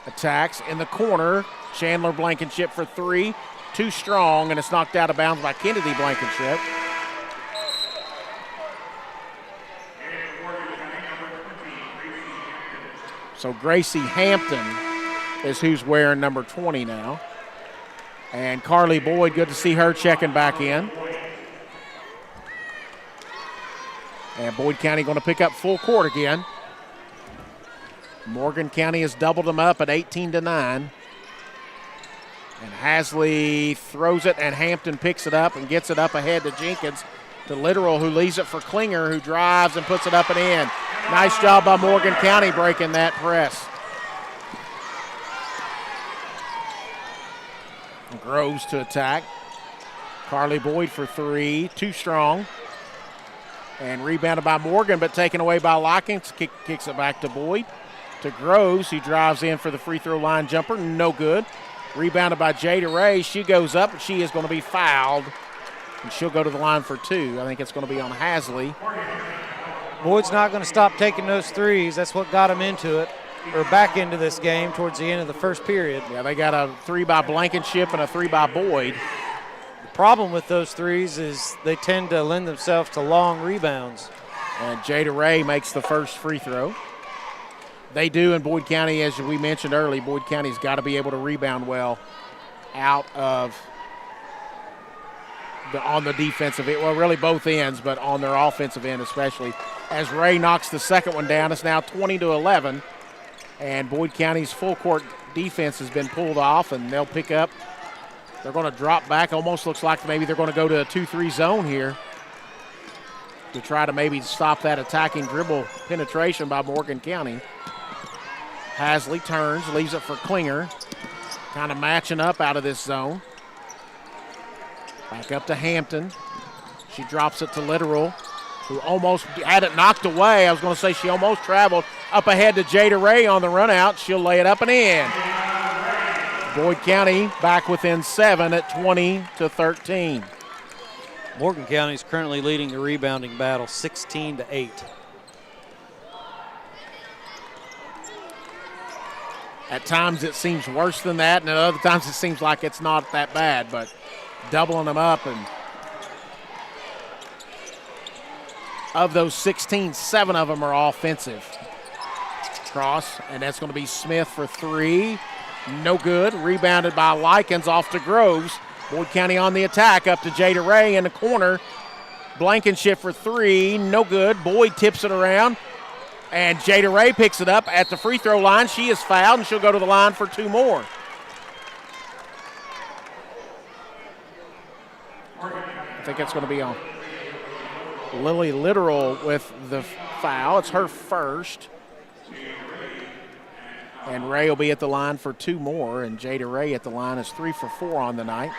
Attacks in the corner. Chandler Blankenship for 3. Too strong, and it's knocked out of bounds by Kennedy Blankenship. So Gracie Hampton is who's wearing number 20 now. And Carly Boyd, good to see her checking back in. And Boyd County going to pick up full court again. Morgan County has doubled them up at 18-9. And Hasley throws it, and Hampton picks it up and gets it up ahead to Jenkins, to Literal, who leaves it for Klinger, who drives and puts it up and in. Nice job by Morgan County breaking that press. Groves to attack. Carly Boyd for three, too strong. And rebounded by Morgan, but taken away by Lockins. Kicks it back to Boyd. To Groves, who drives in for the free throw line jumper. No good. Rebounded by Jada Ray. She goes up, and she is going to be fouled. And she'll go to the line for two. I think it's going to be on Hasley.
Boyd's not going to stop taking those threes. That's what got him into it, or back into this game towards the end of the first period.
Yeah, they got a three by Blankenship and a three by Boyd.
Problem with those threes is they tend to lend themselves to long rebounds.
And Jada Ray makes the first free throw. They do in Boyd County, as we mentioned earlier. Boyd County's got to be able to rebound well out of on the defensive end. Well, really both ends, but on their offensive end especially. As Ray knocks the second one down, it's now 20-11. And Boyd County's full court defense has been pulled off, and they'll pick up. They're going to drop back. Almost looks like maybe they're going to go to a 2-3 zone here to try to maybe stop that attacking dribble penetration by Morgan County. Hasley turns, leaves it for Klinger. Kind of matching up out of this zone. Back up to Hampton. She drops it to Literal, who almost had it knocked away. I was going to say she almost traveled up ahead to Jada Ray on the run out. She'll lay it up and in. Boyd County back within 7 at 20-13.
Morgan County is currently leading the rebounding battle 16-8.
At times it seems worse than that, and at other times it seems like it's not that bad, but doubling them up. And of those 16, 7 of them are offensive. Cross, and that's going to be Smith for three. No good. Rebounded by Likens off to Groves. Boyd County on the attack, up to Jada Ray in the corner. Blankenship for three. No good. Boyd tips it around, and Jada Ray picks it up at the free throw line. She is fouled, and she'll go to the line for two more. I think it's going to be on Lily Literal with the foul. It's her first. And Ray will be at the line for two more, and Jada Ray at the line is 3 for 4 on the night.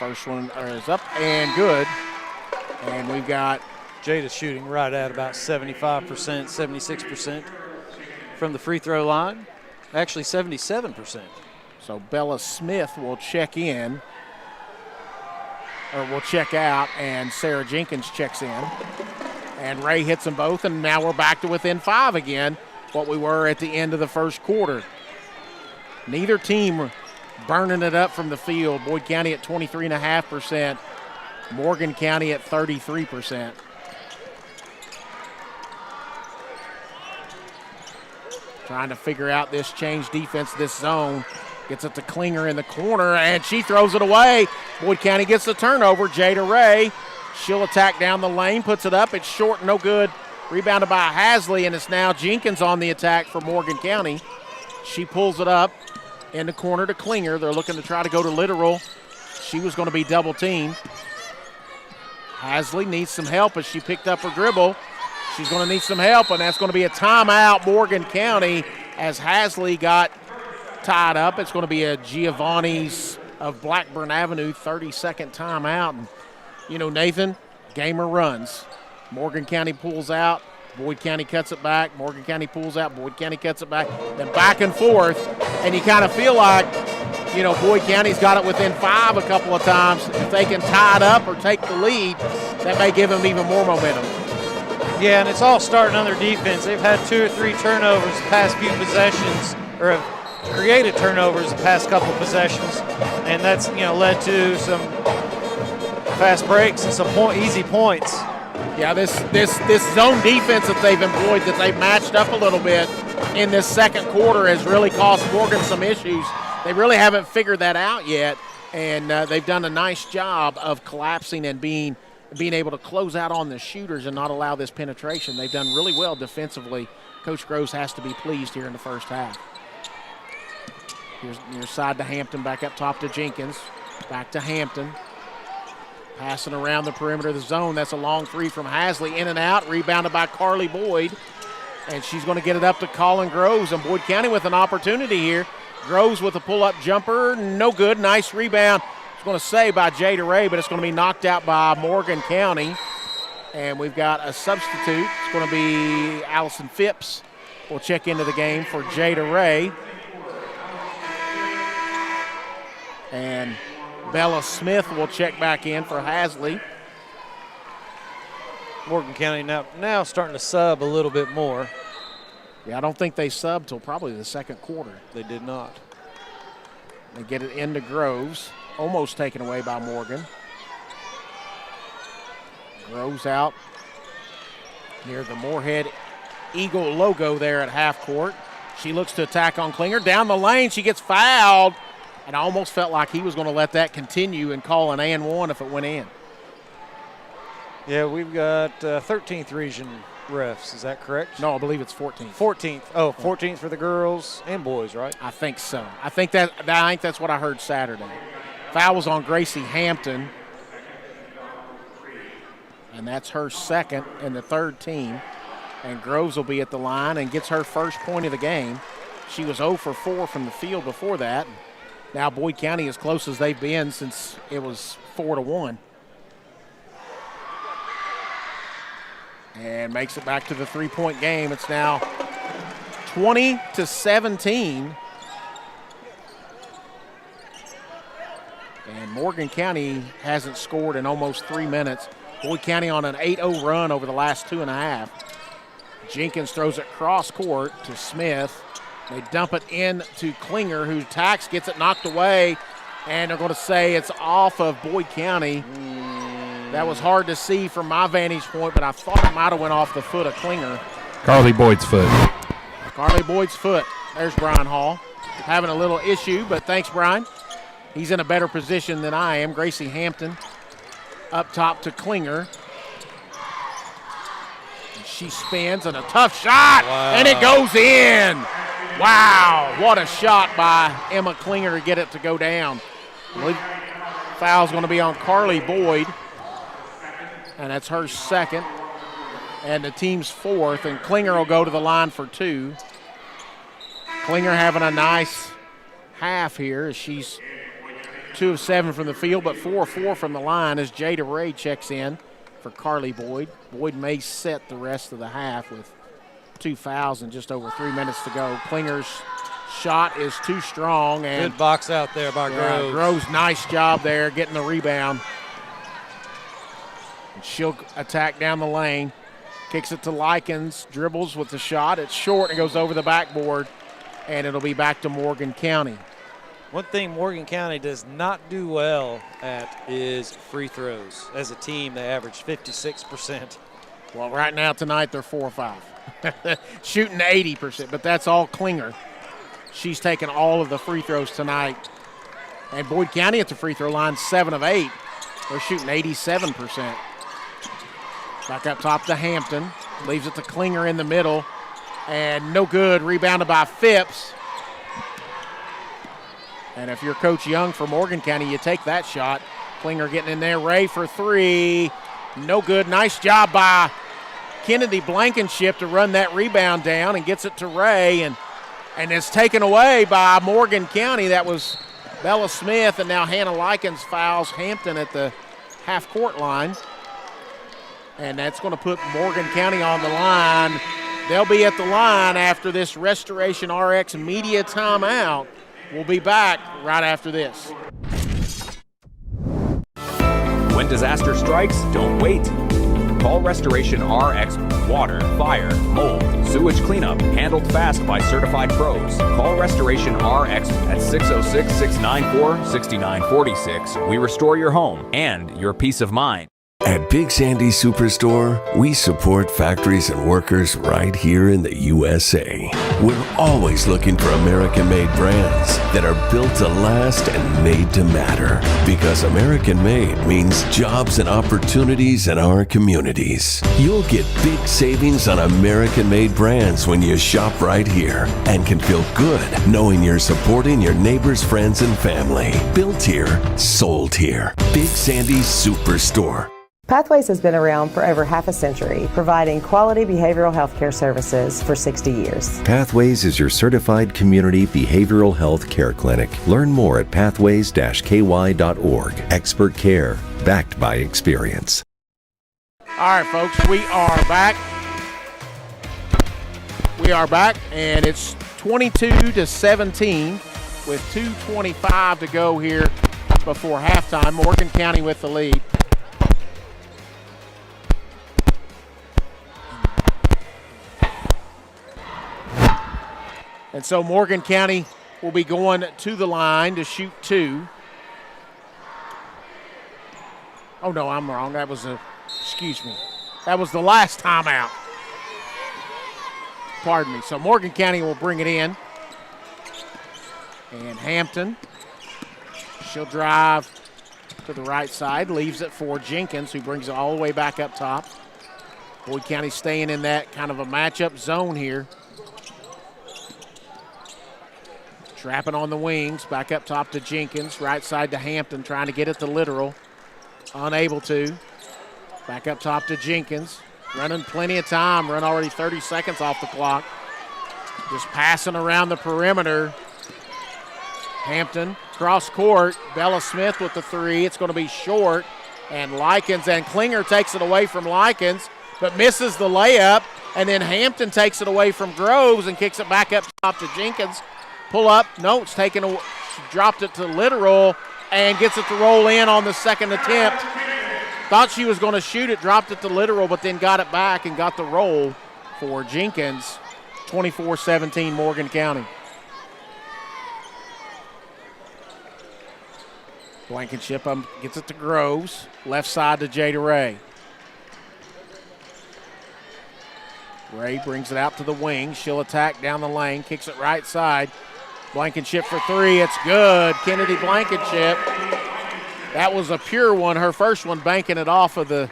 First one is up and good. And we've got
Jada shooting right at about 75%, 76% from the free throw line. Actually 77%.
So Bella Smith will check in, or will check out, and Sarah Jenkins checks in. And Ray hits them both, and now we're back to within 5 again, what we were at the end of the first quarter. Neither team burning it up from the field. Boyd County at 23.5%, Morgan County at 33%. Trying to figure out this change defense, this zone. Gets it to Klinger in the corner, and she throws it away. Boyd County gets the turnover. Jada Ray, she'll attack down the lane, puts it up. It's short, no good. Rebounded by Hasley, and it's now Jenkins on the attack for Morgan County. She pulls it up in the corner to Klinger. They're looking to try to go to Literal. She was going to be double teamed. Hasley needs some help as she picked up her dribble. She's going to need some help, and that's going to be a timeout, Morgan County, as Hasley got tied up. It's going to be a Giovanni's of Blackburn Avenue 30-second timeout. And, you know, Nathan, gamer runs. Morgan County pulls out. Boyd County cuts it back. Morgan County pulls out. Boyd County cuts it back. Then back and forth. And you kind of feel like, you know, Boyd County's got it within 5 a couple of times. If they can tie it up or take the lead, that may give them even more momentum.
Yeah, and it's all starting on their defense. They've had 2 or 3 turnovers the past few possessions, or have created turnovers the past couple possessions, and that's, you know, led to some fast breaks and some easy points.
Yeah, this zone defense that they've employed, that they've matched up a little bit in this second quarter, has really caused Morgan some issues. They really haven't figured that out yet, and they've done a nice job of collapsing and being able to close out on the shooters and not allow this penetration. They've done really well defensively. Coach Groves has to be pleased here in the first half. Here's near side to Hampton, back up top to Jenkins, back to Hampton. Passing around the perimeter of the zone. That's a long three from Hasley, in and out, rebounded by Carly Boyd. And she's going to get it up to Colin Groves, and Boyd County with an opportunity here. Groves with a pull-up jumper, no good. Nice rebound, I was going to say, by Jada Ray, but it's going to be knocked out by Morgan County. And we've got a substitute. It's going to be Allison Phipps. Will check into the game for Jada Ray. And Bella Smith will check back in for Hasley.
Morgan County now starting to sub a little bit more.
Yeah, I don't think they subbed till probably the second quarter.
They did not.
They get it into Groves, almost taken away by Morgan. Groves out near the Moorhead Eagle logo there at half court. She looks to attack on Klinger. Down the lane, she gets fouled. And I almost felt like he was going to let that continue and call an and one if it went in.
Yeah, we've got 13th region refs. Is that correct?
No, I believe it's 14th.
14th. Oh, 14th for the girls and boys, right?
I think so. I think that's what I heard Saturday. Foul was on Gracie Hampton. And that's her second and the third team. And Groves will be at the line and gets her first point of the game. She was 0 for 4 from the field before that. Now Boyd County as close as they've been since it was 4-1. And makes it back to the three-point game. It's now 20-17. And Morgan County hasn't scored in almost 3 minutes. Boyd County on an 8-0 run over the last 2.5. Jenkins throws it cross court to Smith. They dump it in to Klinger, who attacks, gets it knocked away, and they're going to say it's off of Boyd County. That was hard to see from my vantage point, but I thought it might have went off the foot of Klinger.
Carly Boyd's foot.
Carly Boyd's foot. There's Brian Hall. Having a little issue, but thanks, Brian. He's in a better position than I am. Gracie Hampton up top to Klinger. And she spins, and a tough shot, and it goes in. Wow, what a shot by Emma Klinger to get it to go down. Foul's going to be on Carly Boyd, and that's her second, and the team's fourth, and Klinger will go to the line for 2. Klinger having a nice half here as she's 2 of 7 from the field, but 4 of 4 from the line as Jada Ray checks in for Carly Boyd. Boyd may set the rest of the half with 2 fouls and just over 3 minutes to go. Klinger's shot is too strong. And
good box out there by Groves.
Groves, nice job there getting the rebound. And she'll attack down the lane. Kicks it to Likens, dribbles with the shot. It's short and goes over the backboard, and it'll be back to Morgan County.
One thing Morgan County does not do well at is free throws. As a team, they average 56%.
Well, right now tonight they're 4 or 5. Shooting 80%, but that's all Klinger. She's taken all of the free throws tonight. And Boyd County at the free throw line, 7 of 8. They're shooting 87%. Back up top to Hampton. Leaves it to Klinger in the middle. And no good. Rebounded by Phipps. And if you're Coach Young for Morgan County, you take that shot. Klinger getting in there. Ray for 3. No good. Nice job by Kennedy Blankenship to run that rebound down and gets it to Ray. And it's taken away by Morgan County. That was Bella Smith, and now Hannah Likens fouls Hampton at the half-court line. And that's going to put Morgan County on the line. They'll be at the line after this Restoration RX media timeout. We'll be back right after this.
When disaster strikes, don't wait. Call Restoration RX water, fire, mold, sewage cleanup, handled fast by certified pros. Call Restoration RX at 606-694-6946. We restore your home and your peace of mind.
At Big Sandy Superstore, we support factories and workers right here in the USA. We're always looking for American-made brands that are built to last and made to matter. Because American-made means jobs and opportunities in our communities. You'll get big savings on American-made brands when you shop right here and can feel good knowing you're supporting your neighbors, friends, and family. Built here, sold here. Big Sandy Superstore.
Pathways has been around for over half a century, providing quality behavioral health care services for 60 years.
Pathways is your certified community behavioral health care clinic. Learn more at pathways-ky.org. Expert care, backed by experience.
All right, folks, we are back. And it's 22-17 with 2:25 to go here before halftime. Morgan County with the lead. And so Morgan County will be going to the line to shoot two. Oh, no, I'm wrong. That was the last timeout. Pardon me. So Morgan County will bring it in. And Hampton, she'll drive to the right side, leaves it for Jenkins, who brings it all the way back up top. Boyd County staying in that kind of a matchup zone here. Trapping on the wings, back up top to Jenkins, right side to Hampton, trying to get it to Literal. Unable to. Back up top to Jenkins. Running plenty of time, run already 30 seconds off the clock. Just passing around the perimeter. Hampton, cross court, Bella Smith with the three. It's going to be short, and Likens and Klinger takes it away from Likens, but misses the layup, and then Hampton takes it away from Groves and kicks it back up top to Jenkins. Pull up, no, it's taken away. She dropped it to Literal and gets it to roll in on the second attempt. Thought she was going to shoot it, dropped it to Literal, but then got it back and got the roll for Jenkins. 24-17 Morgan County. Blankenship gets it to Groves, left side to Jada Ray. Ray brings it out to the wing. She'll attack down the lane, kicks it right side. Blankenship for three, it's good. Kennedy Blankenship. That was a pure one. Her first one banking it off of the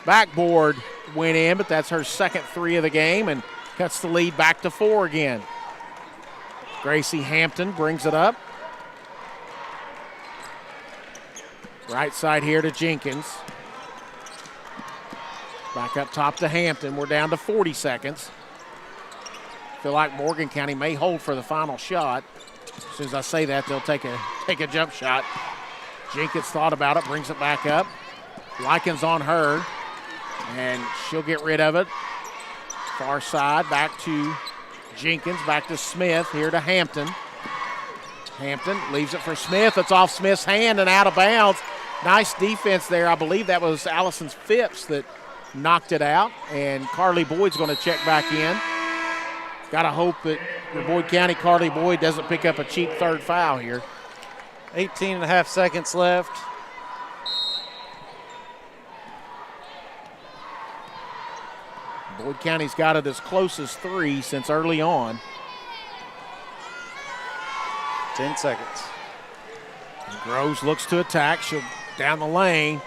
backboard went in, but that's her second three of the game and cuts the lead back to 4 again. Gracie Hampton brings it up. Right side here to Jenkins. Back up top to Hampton. We're down to 40 seconds. Feel like Morgan County may hold for the final shot. As soon as I say that, they'll take a jump shot. Jenkins thought about it, brings it back up. Likens on her, and she'll get rid of it. Far side, back to Jenkins, back to Smith, here to Hampton. Hampton leaves it for Smith. It's off Smith's hand and out of bounds. Nice defense there. I believe that was Allison Phipps that knocked it out, and Carly Boyd's going to check back in. Got to hope that your Boyd County Carly Boyd doesn't pick up a cheap third foul here.
18 and a half seconds left.
Boyd County's got it as close as 3 since early on.
10 seconds.
And Groves looks to attack. She'll down the lane.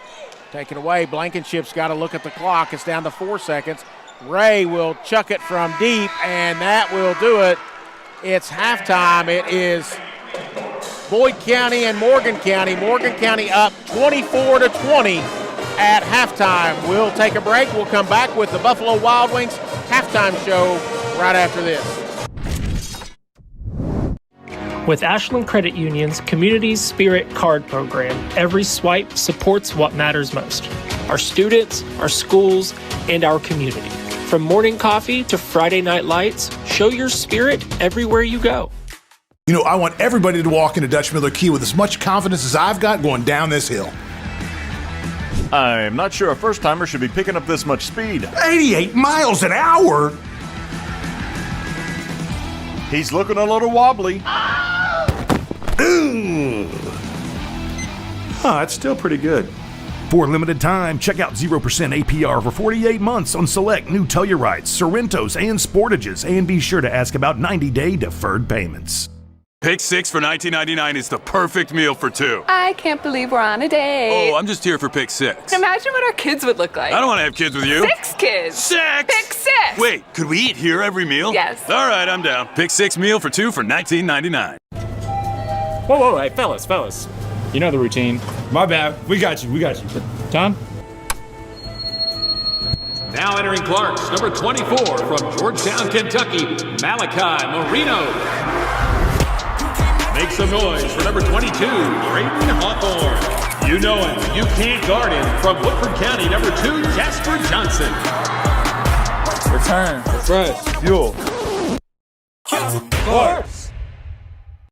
Take it away. Blankenship's got to look at the clock. It's down to 4 seconds. Ray will chuck it from deep, and that will do it. It's halftime. It is Boyd County and Morgan County. Morgan County up 24-20 at halftime. We'll take a break. We'll come back with the Buffalo Wild Wings halftime show right after this.
With Ashland Credit Union's Community Spirit Card Program, every swipe supports what matters most: our students, our schools, and our community. From morning coffee to Friday night lights, show your spirit everywhere you go.
You know, I want everybody to walk into Dutch Miller Key with as much confidence as I've got going down this hill.
I'm not sure a first-timer should be picking up this much speed.
88 miles an hour?
He's looking a little wobbly.
That's still pretty good. For a limited time, check out 0% APR for 48 months on select new Tellurites, Sorrentos, and Sportages, and be sure to ask about 90-day deferred payments.
Pick 6 for $19.99 is the perfect meal for two.
I can't believe we're on a date.
Oh, I'm just here for pick 6.
Imagine what our kids would look like.
I don't want to have kids with you.
6 kids.
6!
Pick 6!
Wait, could we eat here every meal?
Yes.
All right, I'm down. Pick 6 meal for two for $19.99.
Whoa, hey, fellas. You know the routine.
My bad. We got you.
Tom?
Now entering Clark's number 24 from Georgetown, Kentucky, Malachi Marino. Make some noise for number 22, Drayton Hawthorne. You know him, you can't guard him. From Woodford County, number 2, Jasper Johnson.
Return, refresh, fuel.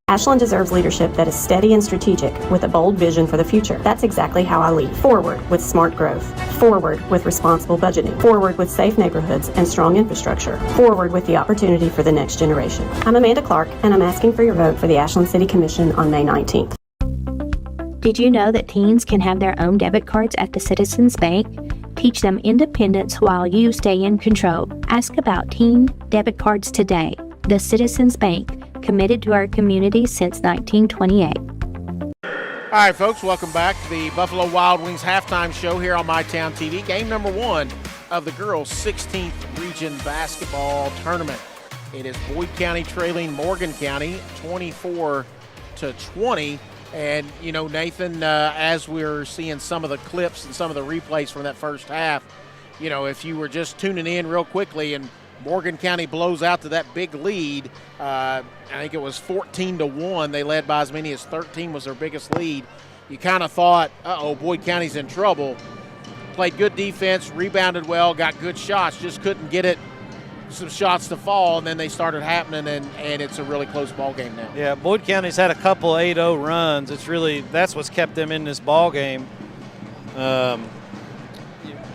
Ashland deserves leadership that is steady and strategic with a bold vision for the future. That's exactly how I lead. Forward with smart growth. Forward with responsible budgeting. Forward with safe neighborhoods and strong infrastructure. Forward with the opportunity for the next generation. I'm Amanda Clark, and I'm asking for your vote for the Ashland City Commission on May 19th.
Did you know that teens can have their own debit cards at the Citizens Bank? Teach them independence while you stay in control. Ask about teen debit cards today. The Citizens Bank, committed to our community since 1928.
All right, folks, welcome back to the Buffalo Wild Wings halftime show here on MyTown TV. Game number 1 of the girls' 16th Region Basketball Tournament. It is Boyd County trailing Morgan County 24-20. And, you know, Nathan, as we're seeing some of the clips and some of the replays from that first half, you know, if you were just tuning in real quickly and Morgan County blows out to that big lead. I think it was 14-1. They led by as many as 13 was their biggest lead. You kind of thought, Boyd County's in trouble. Played good defense, rebounded well, got good shots, just couldn't get some shots to fall, and then they started happening, and it's a really close ball game now.
Yeah, Boyd County's had a couple 8-0 runs. That's what's kept them in this ball game.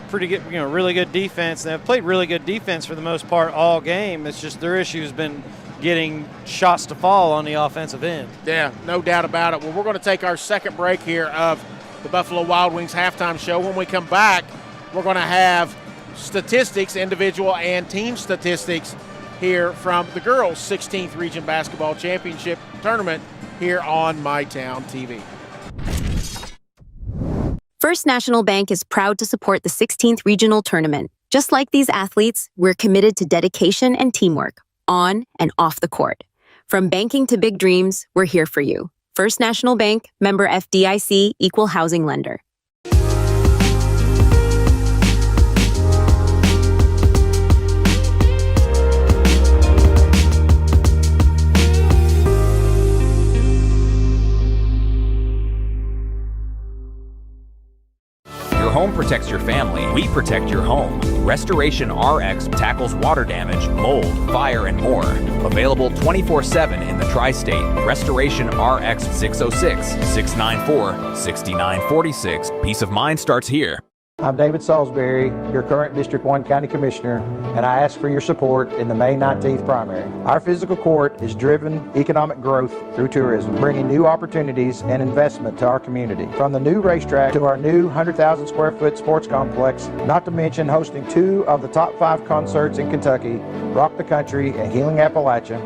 Pretty good, really good defense. They've played really good defense for the most part all game. It's just their issue has been getting shots to fall on the offensive end.
Yeah, no doubt about it. Well, we're going to take our second break here of the Buffalo Wild Wings halftime show. When we come back, we're going to have statistics, individual and team statistics here from the girls' 16th Region Basketball Championship Tournament here on MyTown TV.
First National Bank is proud to support the 16th Regional Tournament. Just like these athletes, we're committed to dedication and teamwork, on and off the court. From banking to big dreams, we're here for you. First National Bank, member FDIC, equal housing lender.
Your home protects your family. We protect your home. Restoration RX tackles water damage, mold, fire, and more. Available 24/7 in the tri-state. Restoration RX 606-694-6946. Peace of mind starts here.
I'm David Salisbury, your current District 1 County Commissioner, and I ask for your support in the May 19th primary. Our physical court has driven economic growth through tourism, bringing new opportunities and investment to our community. From the new racetrack to our new 100,000 square foot sports complex, not to mention hosting 2 of the top 5 concerts in Kentucky, Rock the Country and Healing Appalachia.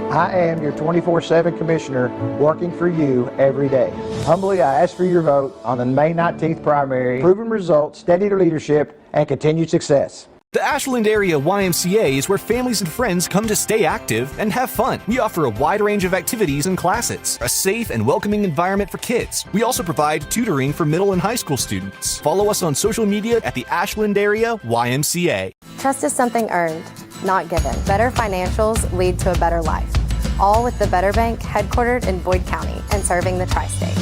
I am your 24/7 commissioner working for you every day. Humbly, I ask for your vote on the May 19th primary. Proven results, steady leadership, and continued success.
The Ashland Area YMCA is where families and friends come to stay active and have fun. We offer a wide range of activities and classes, a safe and welcoming environment for kids. We also provide tutoring for middle and high school students. Follow us on social media at the Ashland Area YMCA.
Trust is something earned, not given. Better financials lead to a better life. All with the Better Bank, headquartered in Boyd County and serving the tri-state.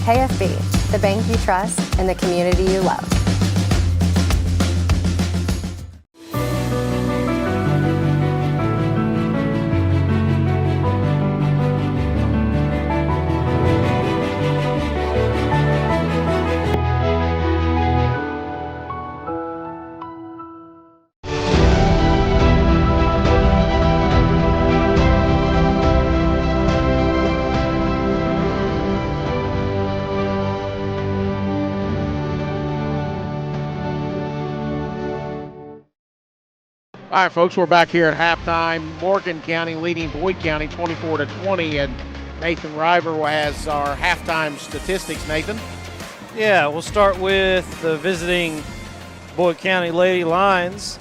KFB, the bank you trust and the community you love.
All right, folks, we're back here at halftime. Morgan County leading Boyd County 24-20, and Nathan River has our halftime statistics. Nathan?
Yeah, we'll start with the visiting Boyd County Lady Lions.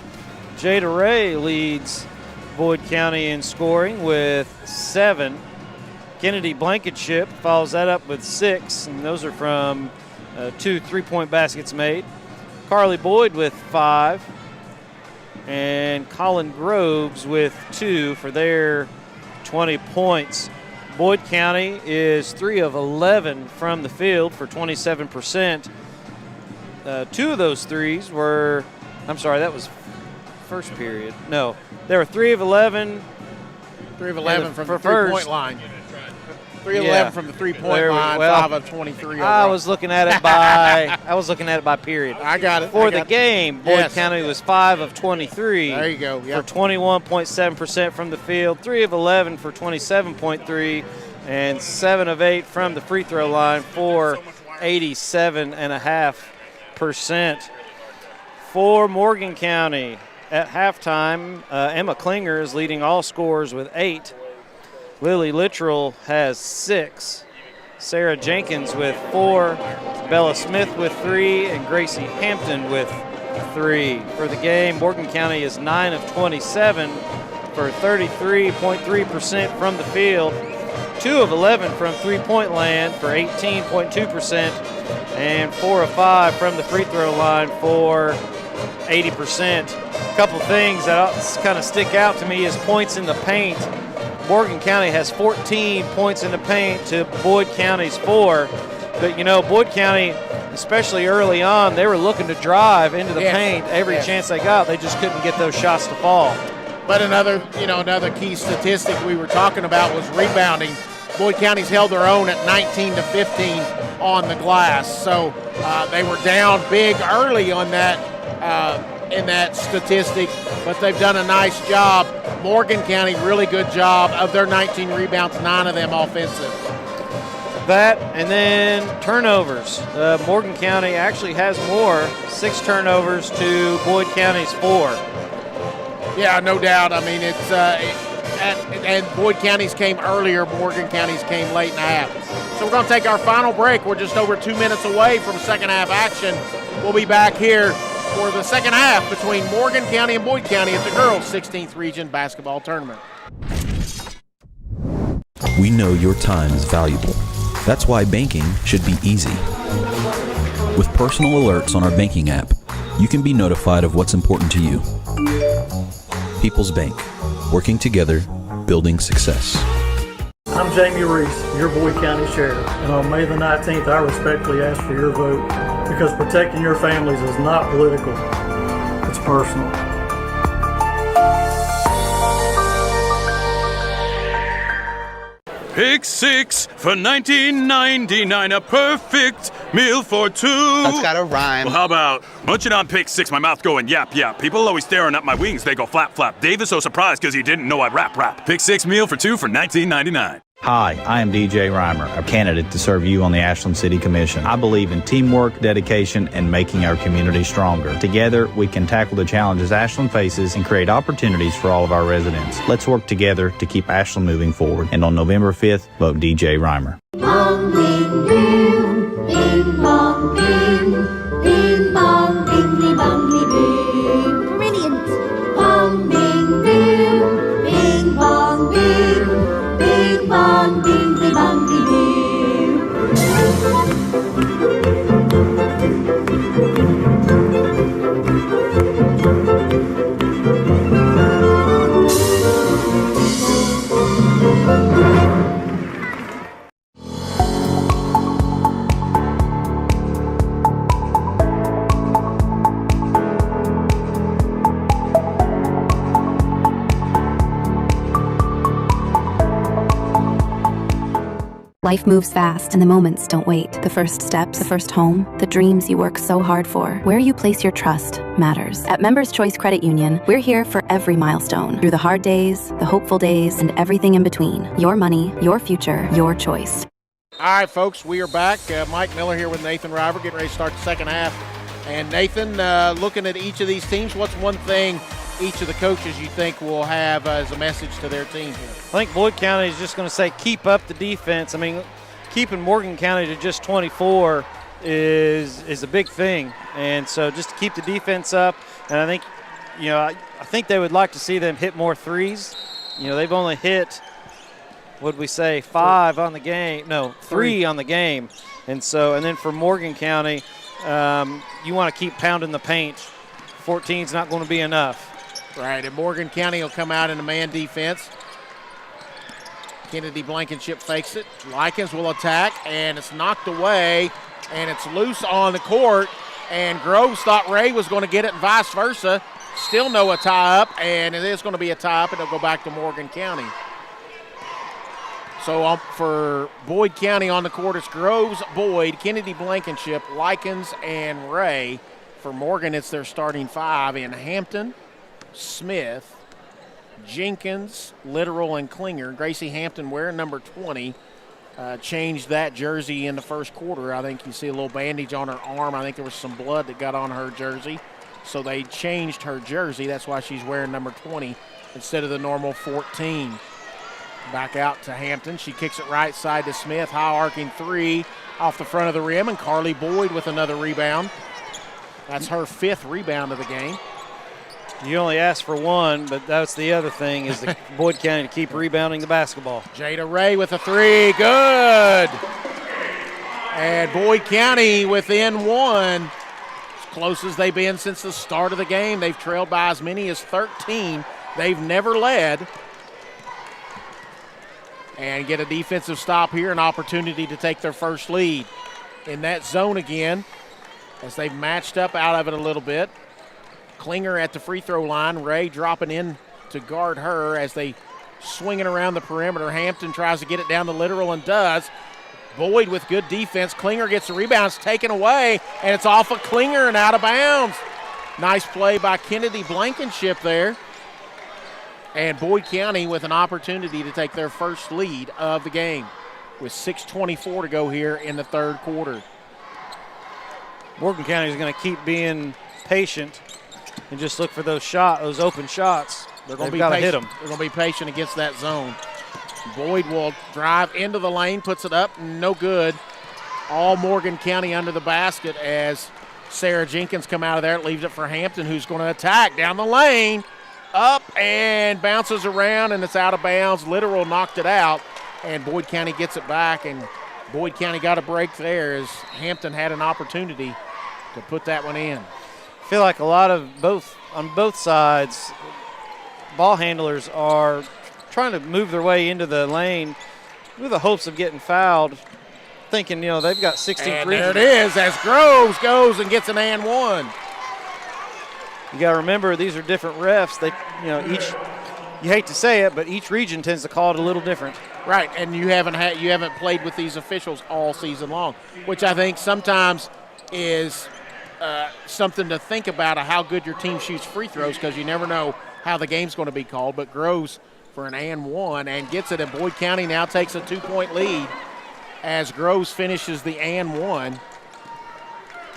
Jada Ray leads Boyd County in scoring with 7. Kennedy Blankenship follows that up with 6, and those are from 2 3-point baskets made. Carly Boyd with 5, and Colin Groves with 2 for their 20 points. Boyd County is 3 of 11 from the field for 27%. 2 of those threes were, that was first period. No, there were 3 of 11.
3 of 11 from the three-point line. 3 of 11 from the three-point line, 5 of 23.
I was looking at it by period.
I got it.
For the game, Boyd County was 5 of 23.
There you go. Yep.
For 21.7% from the field, 3 of 11 for 27.3, and 7 of 8 from the free throw line for 87.5%. For Morgan County at halftime, Emma Klinger is leading all scorers with 8. Lily Littrell has 6. Sarah Jenkins with 4. Bella Smith with 3. And Gracie Hampton with 3. For the game, Morgan County is 9 of 27 for 33.3% from the field. 2 of 11 from three-point land for 18.2%. And 4 of 5 from the free throw line for 80%. A couple things that kind of stick out to me is points in the paint. Morgan County has 14 points in the paint to Boyd County's 4. But, Boyd County, especially early on, they were looking to drive into the paint every chance they got. They just couldn't get those shots to fall.
But another key statistic we were talking about was rebounding. Boyd County's held their own at 19-15 on the glass. So they were down big early on that in that statistic, but they've done a nice job. Morgan County, really good job. Of their 19 rebounds, 9 of them offensive.
That, and then turnovers. Morgan County actually has more, 6 turnovers to Boyd County's 4.
Yeah, no doubt. I mean, it's and Boyd County's came earlier, Morgan County's came late in the half. So we're going to take our final break. We're just over 2 minutes away from second half action. We'll be back here for the second half between Morgan County and Boyd County at the girls' 16th Region Basketball Tournament.
We know your time is valuable. That's why banking should be easy. With personal alerts on our banking app, you can be notified of what's important to you. People's Bank, working together, building success.
I'm Jamie Reese, your Boyd County Sheriff, and on May the 19th, I respectfully ask for your vote because protecting your families is not political, it's personal.
Pick 6 for $19.99, a perfect meal for 2.
That's gotta rhyme.
Well, how about munching on Pick 6, my mouth going yap, yap. People always staring at my wings, they go flap, flap. Dave is so surprised because he didn't know I'd rap, rap. Pick 6 meal for 2 for $19.99.
Hi, I am DJ Reimer, a candidate to serve you on the Ashland City Commission. I believe in teamwork, dedication, and making our community stronger. Together, we can tackle the challenges Ashland faces and create opportunities for all of our residents. Let's work together to keep Ashland moving forward. And on November 5th, vote DJ Reimer.
Bong, bing, boom, bing, bong, bing, bing, bong, bingly, bongly, bing. Brilliant. Bong, bing, boom, bing, bong, bing, bing, bong, bingly, bongly, bing.
Life moves fast and the moments don't wait. The first steps, the first home, the dreams you work so hard for. Where you place your trust matters. At Members Choice Credit Union, we're here for every milestone. Through the hard days, the hopeful days, and everything in between. Your money, your future, your choice.
All right, folks, we are back. Mike Miller here with Nathan River, getting ready to start the second half. And Nathan, looking at each of these teams, what's one thing each of the coaches you think will have as a message to their team here?
I think Boyd County is just going to say keep up the defense. I mean, keeping Morgan County to just 24 is a big thing. And so just to keep the defense up, and I think, I think they would like to see them hit more threes. They've only hit, what did we say, 5 on the game? No, 3 on the game. And then for Morgan County, you want to keep pounding the paint. 14's not going to be enough.
Right, and Morgan County will come out in a man defense. Kennedy Blankenship fakes it. Likens will attack, and it's knocked away, and it's loose on the court. And Groves thought Ray was going to get it and vice versa. Still no a tie-up, and it is going to be a tie-up, and it'll go back to Morgan County. So for Boyd County on the court, it's Groves, Boyd, Kennedy Blankenship, Likens, and Ray. For Morgan, it's their starting 5 in Hampton, Smith, Jenkins, Literal, and Klinger. Gracie Hampton wearing number 20. Changed that jersey in the first quarter. I think you see a little bandage on her arm. I think there was some blood that got on her jersey. So they changed her jersey. That's why she's wearing number 20 instead of the normal 14. Back out to Hampton. She kicks it right side to Smith. High arcing 3 off the front of the rim. And Carly Boyd with another rebound. That's her 5th rebound of the game.
You only asked for 1, but that's the other thing is the Boyd County to keep rebounding the basketball.
Jada Ray with a 3. Good. And Boyd County within 1. As close as they've been since the start of the game. They've trailed by as many as 13. They've never led. And get a defensive stop here, an opportunity to take their first lead. In that zone again, as they've matched up out of it a little bit. Klinger at the free throw line. Ray dropping in to guard her as they swing it around the perimeter. Hampton tries to get it down the Literal and does. Boyd with good defense. Klinger gets the rebound. It's taken away, and it's off of Klinger and out of bounds. Nice play by Kennedy Blankenship there. And Boyd County with an opportunity to take their first lead of the game with 6:24 to go here in the third quarter.
Morgan County is going to keep being patient and just look for those open shots.
They're going to hit them. They're going to be patient against that zone. Boyd will drive into the lane, puts it up, no good. All Morgan County under the basket as Sarah Jenkins come out of there. It leaves it for Hampton, who's going to attack down the lane. Up and bounces around, and it's out of bounds. Literal knocked it out, and Boyd County gets it back, and Boyd County got a break there as Hampton had an opportunity to put that one in.
I feel like a lot of on both sides, ball handlers are trying to move their way into the lane with the hopes of getting fouled, thinking, they've got 16
and
threes.
There it is as Groves goes and gets an and one.
You got to remember, these are different refs. They, you hate to say it, but each region tends to call it a little different.
Right, and you haven't played with these officials all season long, which I think sometimes is something to think about of how good your team shoots free throws, because you never know how the game's going to be called. But Groves for an and one and gets it, and Boyd County now takes a 2-point lead as Groves finishes the and one.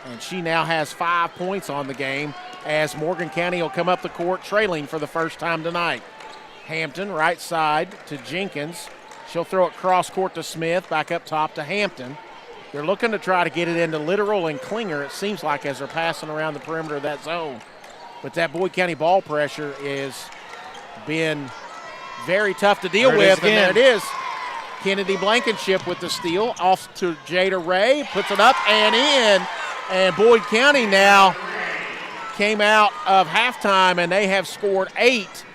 And she now has 5 points on the game as Morgan County will come up the court trailing for the first time tonight. Hampton, right side to Jenkins. She'll throw it cross court to Smith, back up top to Hampton. They're looking to try to get it into Literal and Klinger, it seems like, as they're passing around the perimeter of that zone. But that Boyd County ball pressure is been very tough to deal with. And there it is. Kennedy Blankenship with the steal. Off to Jada Ray. Puts it up and in. And Boyd County now came out of halftime, and they have scored 8.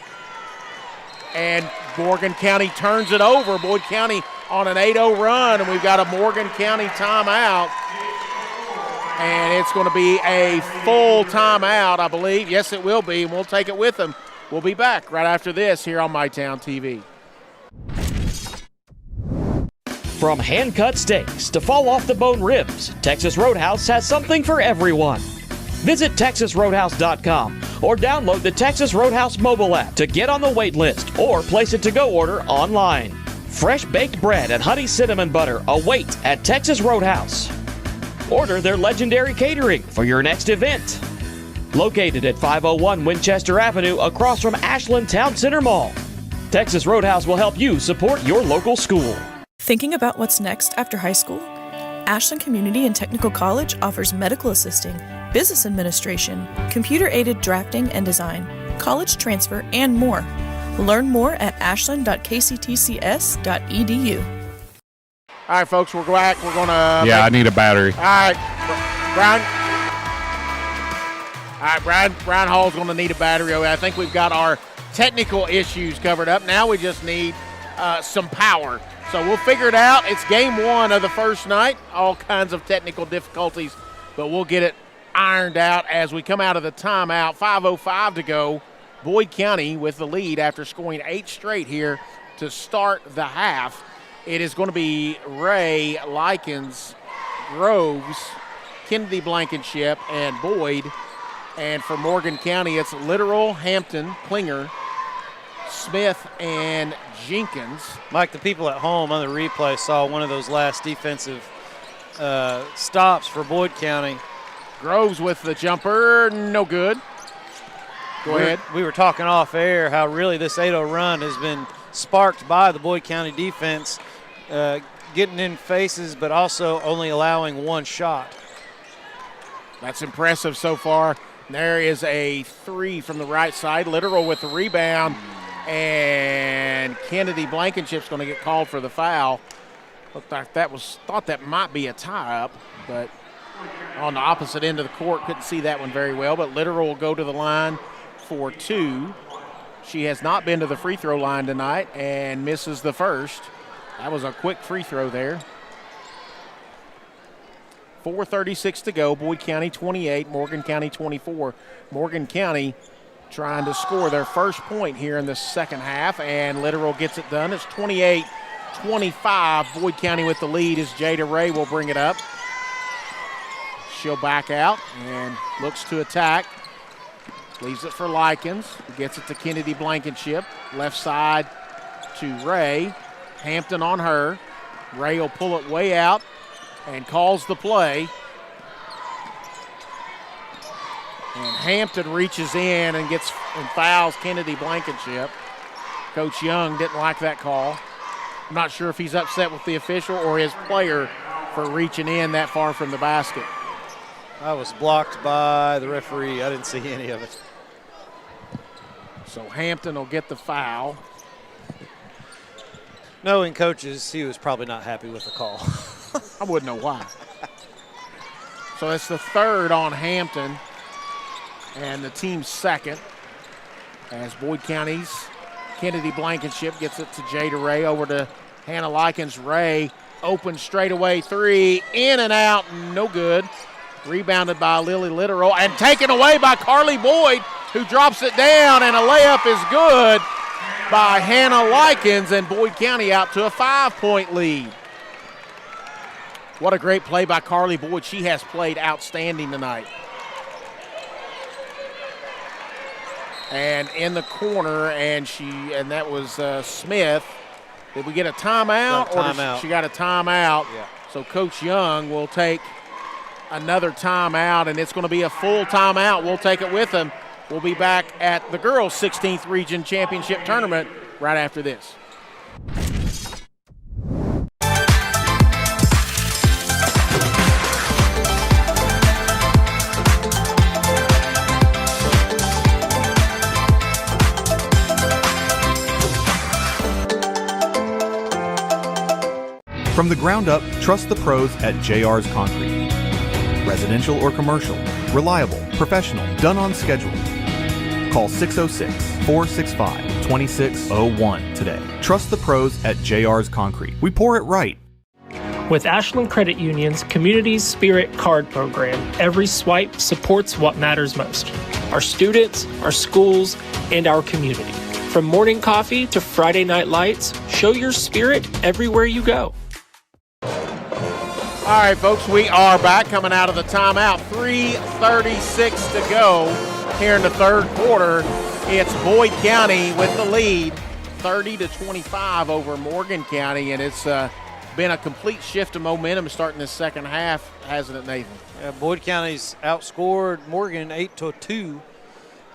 And Morgan County turns it over. Boyd County on an 8-0 run, and we've got a Morgan County timeout. And it's going to be a full timeout, I believe. Yes, it will be, and we'll take it with them. We'll be back right after this here on MyTown TV.
From hand-cut steaks to fall-off-the-bone ribs, Texas Roadhouse has something for everyone. Visit TexasRoadhouse.com or download the Texas Roadhouse mobile app to get on the wait list or place a to-go order online. Fresh baked bread and honey cinnamon butter await at Texas Roadhouse. Order their legendary catering for your next event. Located at 501 Winchester Avenue across from Ashland Town Center Mall. Texas Roadhouse will help you support your local school.
Thinking about what's next after high school? Ashland Community and Technical College offers medical assisting, business administration, computer-aided drafting and design, college transfer, and more. Learn more at ashland.kctcs.edu.
All right, folks, we're back. We're going to...
Yeah, I need a battery.
All right, Brian Hall's going to need a battery. I think we've got our technical issues covered up. Now we just need some power. So we'll figure it out. It's game one of the first night. All kinds of technical difficulties, but we'll get it ironed out as we come out of the timeout. 5:05 to go. Boyd County with the lead after scoring 8 straight here to start the half. It is going to be Ray, Likens, Groves, Kennedy Blankenship, and Boyd. And for Morgan County, it's Littoral, Hampton, Klinger, Smith, and Jenkins.
Mike, the people at home on the replay saw one of those last defensive stops for Boyd County.
Groves with the jumper, no good. Go ahead.
We were talking off air how really this 8-0 run has been sparked by the Boyd County defense, getting in faces but also only allowing one shot.
That's impressive so far. There is a 3 from the right side. Littoral with the rebound, and Kennedy Blankenship's going to get called for the foul. Looked like thought that might be a tie-up, but on the opposite end of the court, couldn't see that one very well. But Littoral will go to the line for 2. She has not been to the free throw line tonight and misses the first. That was a quick free throw there. 4:36 to go. Boyd County 28, Morgan County 24. Morgan County trying to score their first point here in the second half, and Littoral gets it done. It's 28-25. Boyd County with the lead as Jada Ray will bring it up. She'll back out and looks to attack. Leaves it for Likens. Gets it to Kennedy Blankenship. Left side to Ray. Hampton on her. Ray will pull it way out and calls the play. And Hampton reaches in and fouls Kennedy Blankenship. Coach Young didn't like that call. I'm not sure if he's upset with the official or his player for reaching in that far from the basket.
I was blocked by the referee. I didn't see any of it.
So Hampton will get the foul.
Knowing coaches, he was probably not happy with the call.
I wouldn't know why. So it's the third on Hampton and the team's second as Boyd County's Kennedy Blankenship gets it to Jada Ray over to Hannah Likens. Ray open straightaway 3, in and out, no good. Rebounded by Lily Littoral and taken away by Carly Boyd, who drops it down, and a layup is good by Hannah Likens, and Boyd County out to a 5-point lead. What a great play by Carly Boyd. She has played outstanding tonight. And in the corner, and that was Smith. Did we get a timeout?
Timeout.
She got a timeout.
Yeah.
So Coach Young will take another timeout, and it's going to be a full timeout. We'll take it with him. We'll be back at the girls' 16th Region Championship Tournament right after this.
From the ground up, trust the pros at JR's Concrete. Residential or commercial, reliable, professional, done on schedule. Call 606-465-2601 today. Trust the pros at JR's Concrete. We pour it right.
With Ashland Credit Union's Community Spirit Card Program, every swipe supports what matters most: our students, our schools, and our community. From morning coffee to Friday night lights, show your spirit everywhere you go.
All right, folks, we are back coming out of the timeout. 3:36 to go here in the third quarter. It's Boyd County with the lead, 30-25 over Morgan County, and it's been a complete shift of momentum starting this second half, hasn't it, Nathan?
Yeah, Boyd County's outscored Morgan 8-2.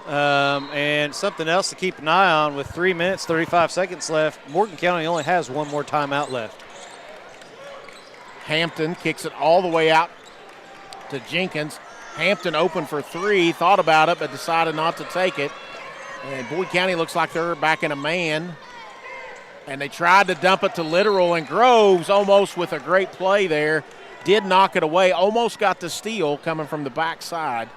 And something else to keep an eye on with 3 minutes, 35 seconds left. Morgan County only has one more timeout left.
Hampton kicks it all the way out to Jenkins. Hampton open for three, thought about it, but decided not to take it. And Boyd County looks like they're back in a man. And they tried to dump it to Literal, and Groves almost with a great play there did knock it away, almost got the steal coming from the backside.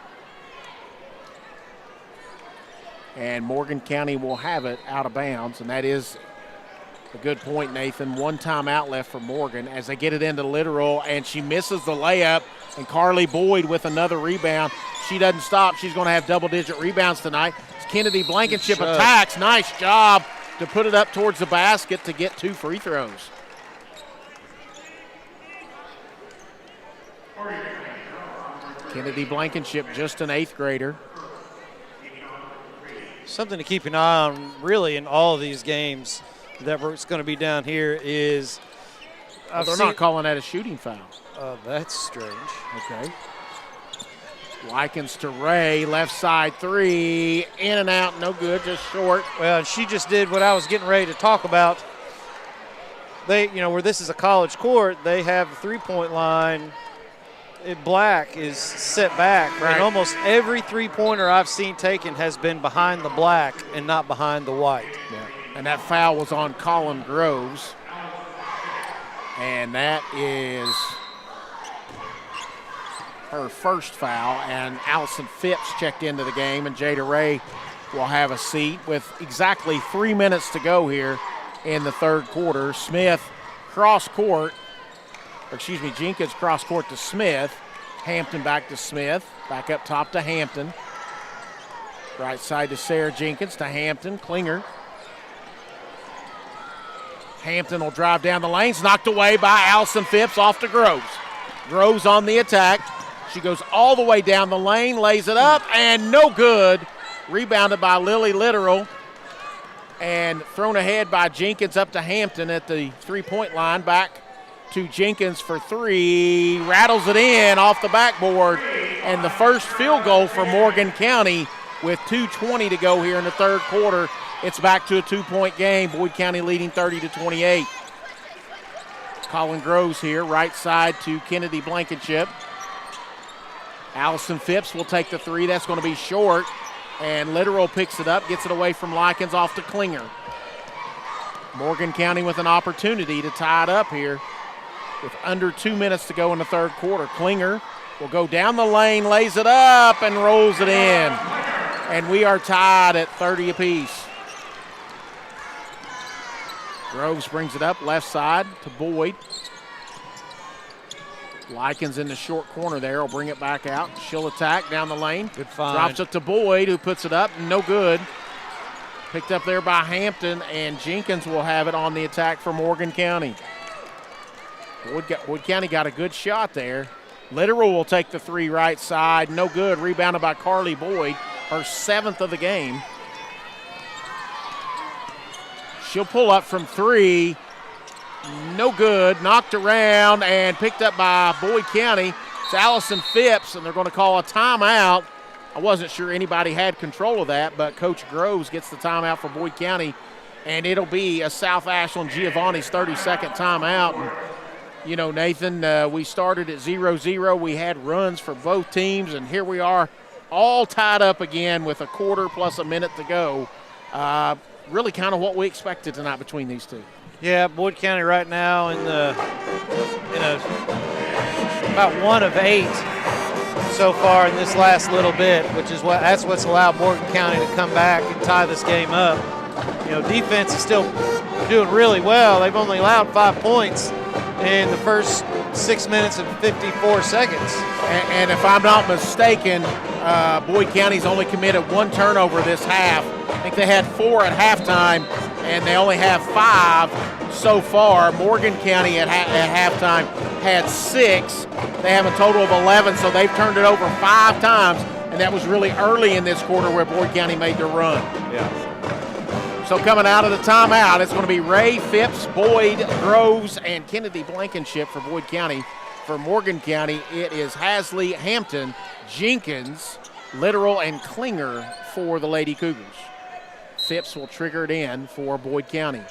And Morgan County will have it out of bounds, and that is a good point, Nathan. One timeout left for Morgan as they get it into Literal, and she misses the layup, and Carly Boyd with another rebound. She doesn't stop. She's going to have double-digit rebounds tonight. Kennedy Blankenship attacks. Nice job to put it up towards the basket to get 2 free throws. Kennedy Blankenship, just an 8th grader.
Something to keep an eye on really in all of these games that it's going to be down here is
they're not calling that a shooting foul.
That's strange.
Okay. Likens to Ray, left side three, in and out, no good, just short.
Well, she just did what I was getting ready to talk about. They, where this is a college court, they have the three-point line. Black is set back,
right.
And almost every three-pointer I've seen taken has been behind the black and not behind the white.
Yeah. And that foul was on Colin Groves. And that is her first foul, and Allison Phipps checked into the game, and Jada Ray will have a seat with exactly 3 minutes to go here in the third quarter. Jenkins cross court to Smith. Hampton back to Smith, back up top to Hampton. Right side to Sarah Jenkins to Hampton, Klinger. Hampton will drive down the lanes, knocked away by Allison Phipps off to Groves. Groves on the attack. She goes all the way down the lane, lays it up, and no good. Rebounded by Lily Literal. And thrown ahead by Jenkins up to Hampton at the three-point line. Back to Jenkins for three. Rattles it in off the backboard. And the first field goal for Morgan County with 2:20 to go here in the third quarter. It's back to a 2-point game. Boyd County leading 30-28. Colin Groves here, right side to Kennedy Blankenship. Allison Phipps will take the three. That's going to be short. And Literal picks it up, gets it away from Likens off to Klinger. Morgan County with an opportunity to tie it up here with under 2 minutes to go in the third quarter. Klinger will go down the lane, lays it up, and rolls it in. And we are tied at 30 apiece. Groves brings it up left side to Boyd. Likens in the short corner there will bring it back out. She'll attack down the lane.
Good find.
Drops it to Boyd, who puts it up. No good. Picked up there by Hampton, and Jenkins will have it on the attack for Morgan County. Boyd County got a good shot there. Literal will take the three right side. No good. Rebounded by Carly Boyd, her 7th of the game. She'll pull up from three. No good. Knocked around and picked up by Boyd County. It's Allison Phipps, and they're going to call a timeout. I wasn't sure anybody had control of that, but Coach Groves gets the timeout for Boyd County, and it'll be a South Ashland Giovanni's 30-second timeout. And, you know, Nathan, we started at 0-0. We had runs for both teams, and here we are all tied up again with a quarter plus a minute to go. Really kind of what we expected tonight between these two.
Yeah, Boyd County right now in about 1 of 8 so far in this last little bit, that's what's allowed Morgan County to come back and tie this game up. You know, defense is still doing really well. They've only allowed 5 points in the first 6 minutes and 54 seconds.
And if I'm not mistaken, Boyd County's only committed 1 turnover this half. I think they had 4 at halftime, and they only have 5 so far. Morgan County at halftime had 6. They have a total of 11, so they've turned it over 5 times, and that was really early in this quarter where Boyd County made their run.
Yeah.
So coming out of the timeout, it's going to be Ray, Phipps, Boyd, Groves, and Kennedy Blankenship for Boyd County. For Morgan County, it is Hasley, Hampton, Jenkins, Literal, and Klinger for the Lady Cougars. Phipps will trigger it in for Boyd County.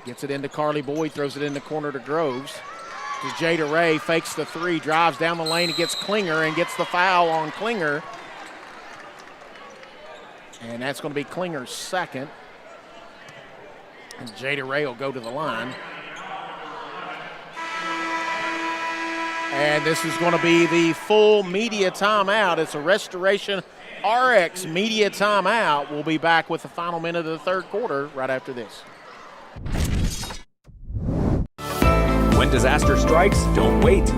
Gets it into Carly Boyd, throws it in the corner to Groves. To Jada Ray, fakes the three, drives down the lane, he gets Klinger and gets the foul on Klinger. And that's going to be Klinger's second. And Jada Ray will go to the line. And this is going to be the full media timeout. It's a Restoration RX media timeout. We'll be back with the final minute of the third quarter right after this.
When disaster strikes, don't wait.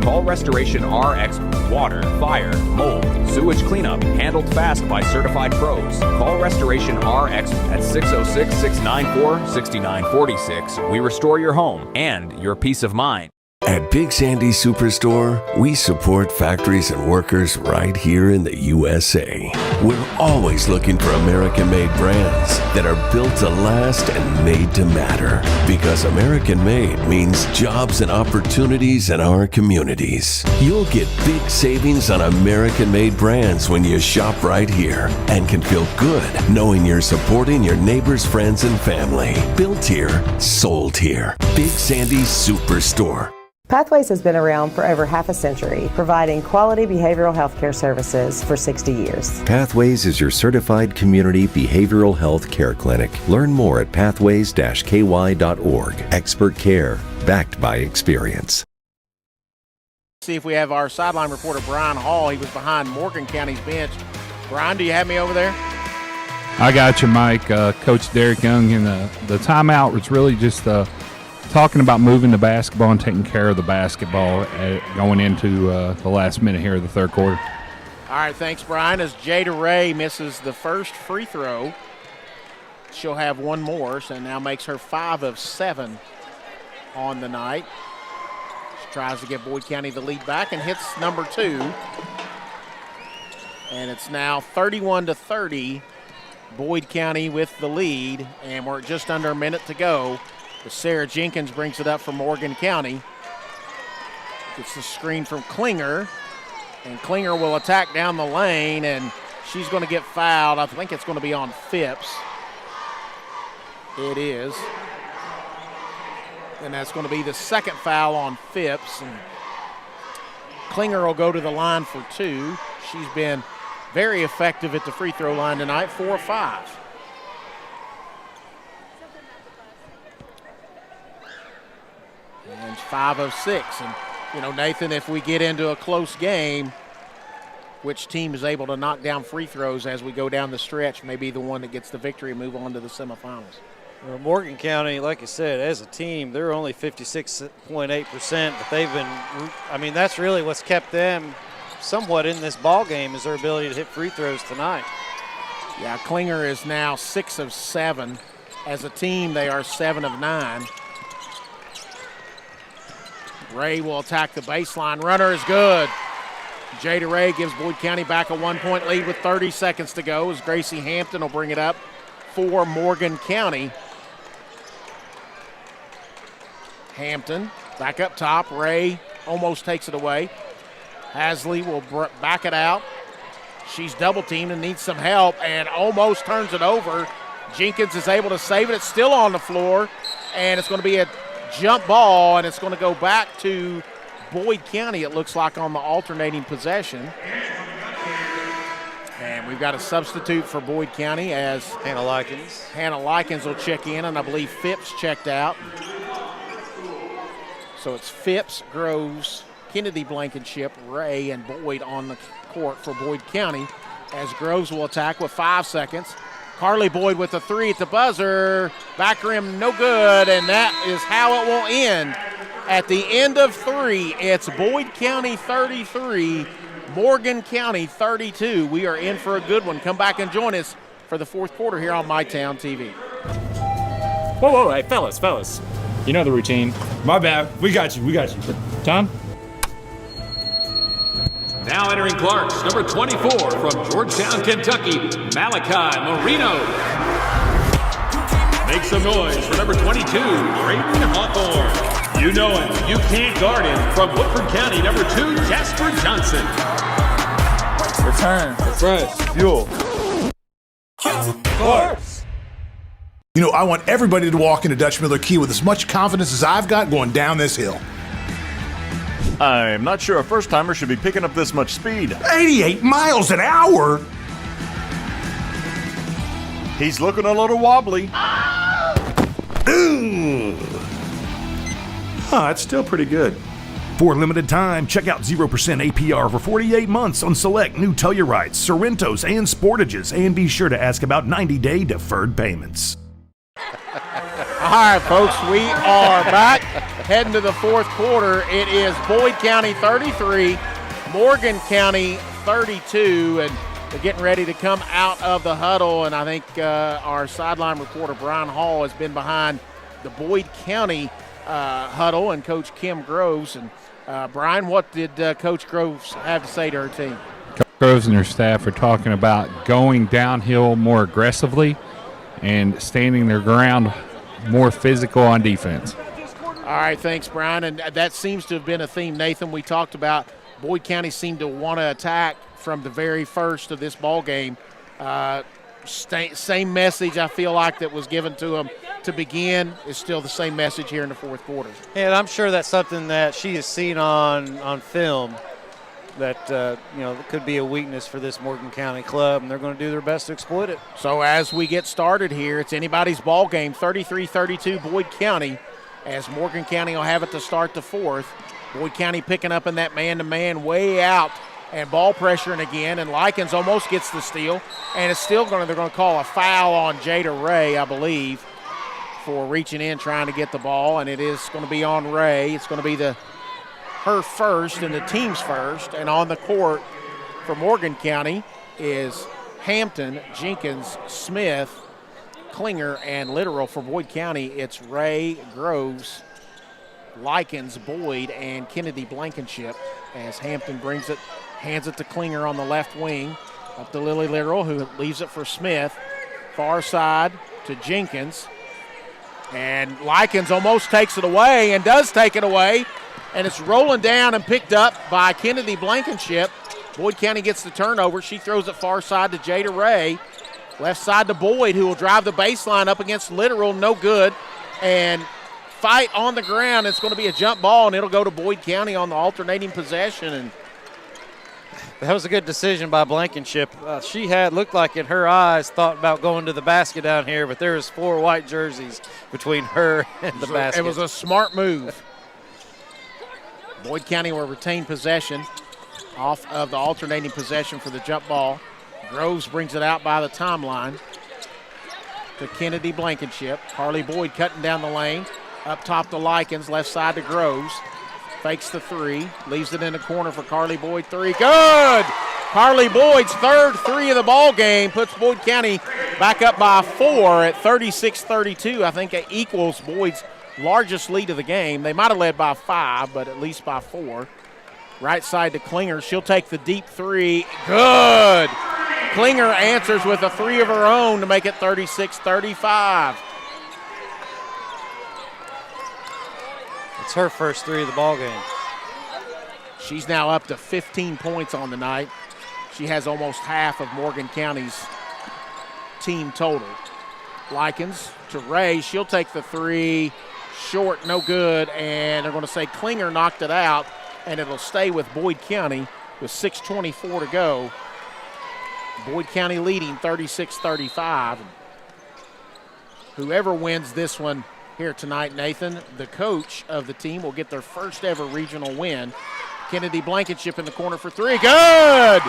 Call Restoration RX Water, Fire, Mold, Sewage Cleanup, handled fast by certified pros. Call Restoration RX at 606-694-6946. We restore your home and your peace of mind.
At Big Sandy Superstore, we support factories and workers right here in the USA. We're always looking for American-made brands that are built to last and made to matter. Because American-made means jobs and opportunities in our communities. You'll get big savings on American-made brands when you shop right here and can feel good knowing you're supporting your neighbors, friends, and family. Built here, sold here. Big Sandy Superstore.
Pathways has been around for over half a century, providing quality behavioral health care services for 60 years.
Pathways is your certified community behavioral health care clinic. Learn more at pathways-ky.org. Expert care, backed by experience.
See if we have our sideline reporter, Brian Hall. He was behind Morgan County's bench. Brian, do you have me over there?
I got you, Mike. Coach Derek Young, and the timeout was really just talking about moving the basketball and taking care of the basketball going into the last minute here of the third quarter.
All right, thanks, Brian. As Jada Ray misses the first free throw, she'll have one more, so now makes her 5 of 7 on the night. She tries to give Boyd County the lead back and hits number 2. And it's now 31-30, Boyd County with the lead, and we're just under a minute to go. Sarah Jenkins brings it up for Morgan County. Gets the screen from Klinger, and Klinger will attack down the lane, and she's going to get fouled. I think it's going to be on Phipps. It is. And that's going to be the second foul on Phipps. And Klinger will go to the line for 2. She's been very effective at the free throw line tonight, 4 of 5. And 5 of 6. And, you know, Nathan, if we get into a close game, which team is able to knock down free throws as we go down the stretch may be the one that gets the victory and move on to the semifinals.
Well, Morgan County, like I said, as a team, they're only 56.8%, but they've been, I mean, that's really what's kept them somewhat in this ball game is their ability to hit free throws tonight.
Yeah, Klinger is now 6 of 7. As a team, they are 7 of 9. Ray will attack the baseline. Runner is good. Jada Ray gives Boyd County back a 1-point lead with 30 seconds to go as Gracie Hampton will bring it up for Morgan County. Hampton back up top. Ray almost takes it away. Hasley will back it out. She's double teamed and needs some help and almost turns it over. Jenkins is able to save it. It's still on the floor, and it's going to be a jump ball, and it's going to go back to Boyd County, it looks like, on the alternating possession. And we've got a substitute for Boyd County as
Hannah Likens.
Hannah Likens will check in, and I believe Phipps checked out. So it's Phipps, Groves, Kennedy Blankenship, Ray, and Boyd on the court for Boyd County as Groves will attack with 5 seconds. Carly Boyd with a 3 at the buzzer. Back rim, no good, and that is how it will end. At the end of 3, it's Boyd County 33, Morgan County 32. We are in for a good one. Come back and join us for the fourth quarter here on MyTown TV.
Whoa, hey, fellas.
You know the routine.
My bad. We got you.
Tom?
Now entering Clarks, number 24 from Georgetown, Kentucky, Malachi Marino. Make some noise for number 22, Braden Hawthorne. You know him, you can't guard him. From Woodford County, number 2, Jasper Johnson.
Return, refresh, fuel. Clarks.
You know, I want everybody to walk into Dutch Miller Key with as much confidence as I've got going down this hill.
I'm not sure a first-timer should be picking up this much speed.
88 miles an hour?
He's looking a little wobbly.
Ooh. That's still pretty good. For a limited time, check out 0% APR for 48 months on select new Tellurides, Sorrentos, and Sportages, and be sure to ask about 90-day deferred payments.
All right, folks, we are back heading to the fourth quarter. It is Boyd County 33, Morgan County 32, and they're getting ready to come out of the huddle, and I think our sideline reporter Brian Hall has been behind the Boyd County huddle and Coach Kim Groves. And Brian, what did Coach Groves have to say to her team?
Coach Groves and her staff are talking about going downhill more aggressively and standing their ground more physical on defense.
All right, thanks, Brian. And that seems to have been a theme, Nathan. We talked about Boyd County seemed to want to attack from the very first of this ball game. Same message I feel like that was given to them to begin is still the same message here in the fourth quarter.
And I'm sure that's something that she has seen on film that could be a weakness for this Morgan County club, and they're going to do their best to exploit it.
So as we get started here, it's anybody's ball game, 33-32 Boyd County, as Morgan County will have it to start the fourth. Boyd County picking up in that man-to-man way out and ball pressuring again, and Likens almost gets the steal, and it's still they're going to call a foul on Jada Ray, I believe, for reaching in trying to get the ball, and it is going to be on Ray. It's going to be her first and the team's first, and on the court for Morgan County is Hampton, Jenkins, Smith, Klinger, and Literal. For Boyd County, it's Ray, Groves, Likens, Boyd, and Kennedy Blankenship as Hampton brings it, hands it to Klinger on the left wing, up to Lily Literal, who leaves it for Smith. Far side to Jenkins, and Likens almost takes it away and does take it away, and it's rolling down and picked up by Kennedy Blankenship. Boyd County gets the turnover. She throws it far side to Jada Ray. Left side to Boyd, who will drive the baseline up against Literal, no good. And fight on the ground. It's going to be a jump ball, and it'll go to Boyd County on the alternating possession. And
that was a good decision by Blankenship. She looked like in her eyes thought about going to the basket down here, but there was 4 white jerseys between her and the basket.
It was a smart move. Boyd County will retain possession off of the alternating possession for the jump ball. Groves brings it out by the timeline to Kennedy Blankenship. Carly Boyd cutting down the lane. Up top to Likens, left side to Groves. Fakes the three, leaves it in the corner for Carly Boyd. Three, good! Carly Boyd's third three of the ball game puts Boyd County back up by 4 at 36-32. I think it equals Boyd's largest lead of the game. They might have led by 5, but at least by 4. Right side to Klinger. She'll take the deep three. Good! Klinger answers with a three of her own to make it 36-35.
It's her first 3 of the ball game.
She's now up to 15 points on the night. She has almost half of Morgan County's team total. Likens to Ray. She'll take the three. Short, no good, and they're going to say Klinger knocked it out, and it'll stay with Boyd County with 6:24 to go. Boyd County leading 36-35. Whoever wins this one here tonight, Nathan, the coach of the team, will get their first ever regional win. Kennedy Blankenship in the corner for 3. Good!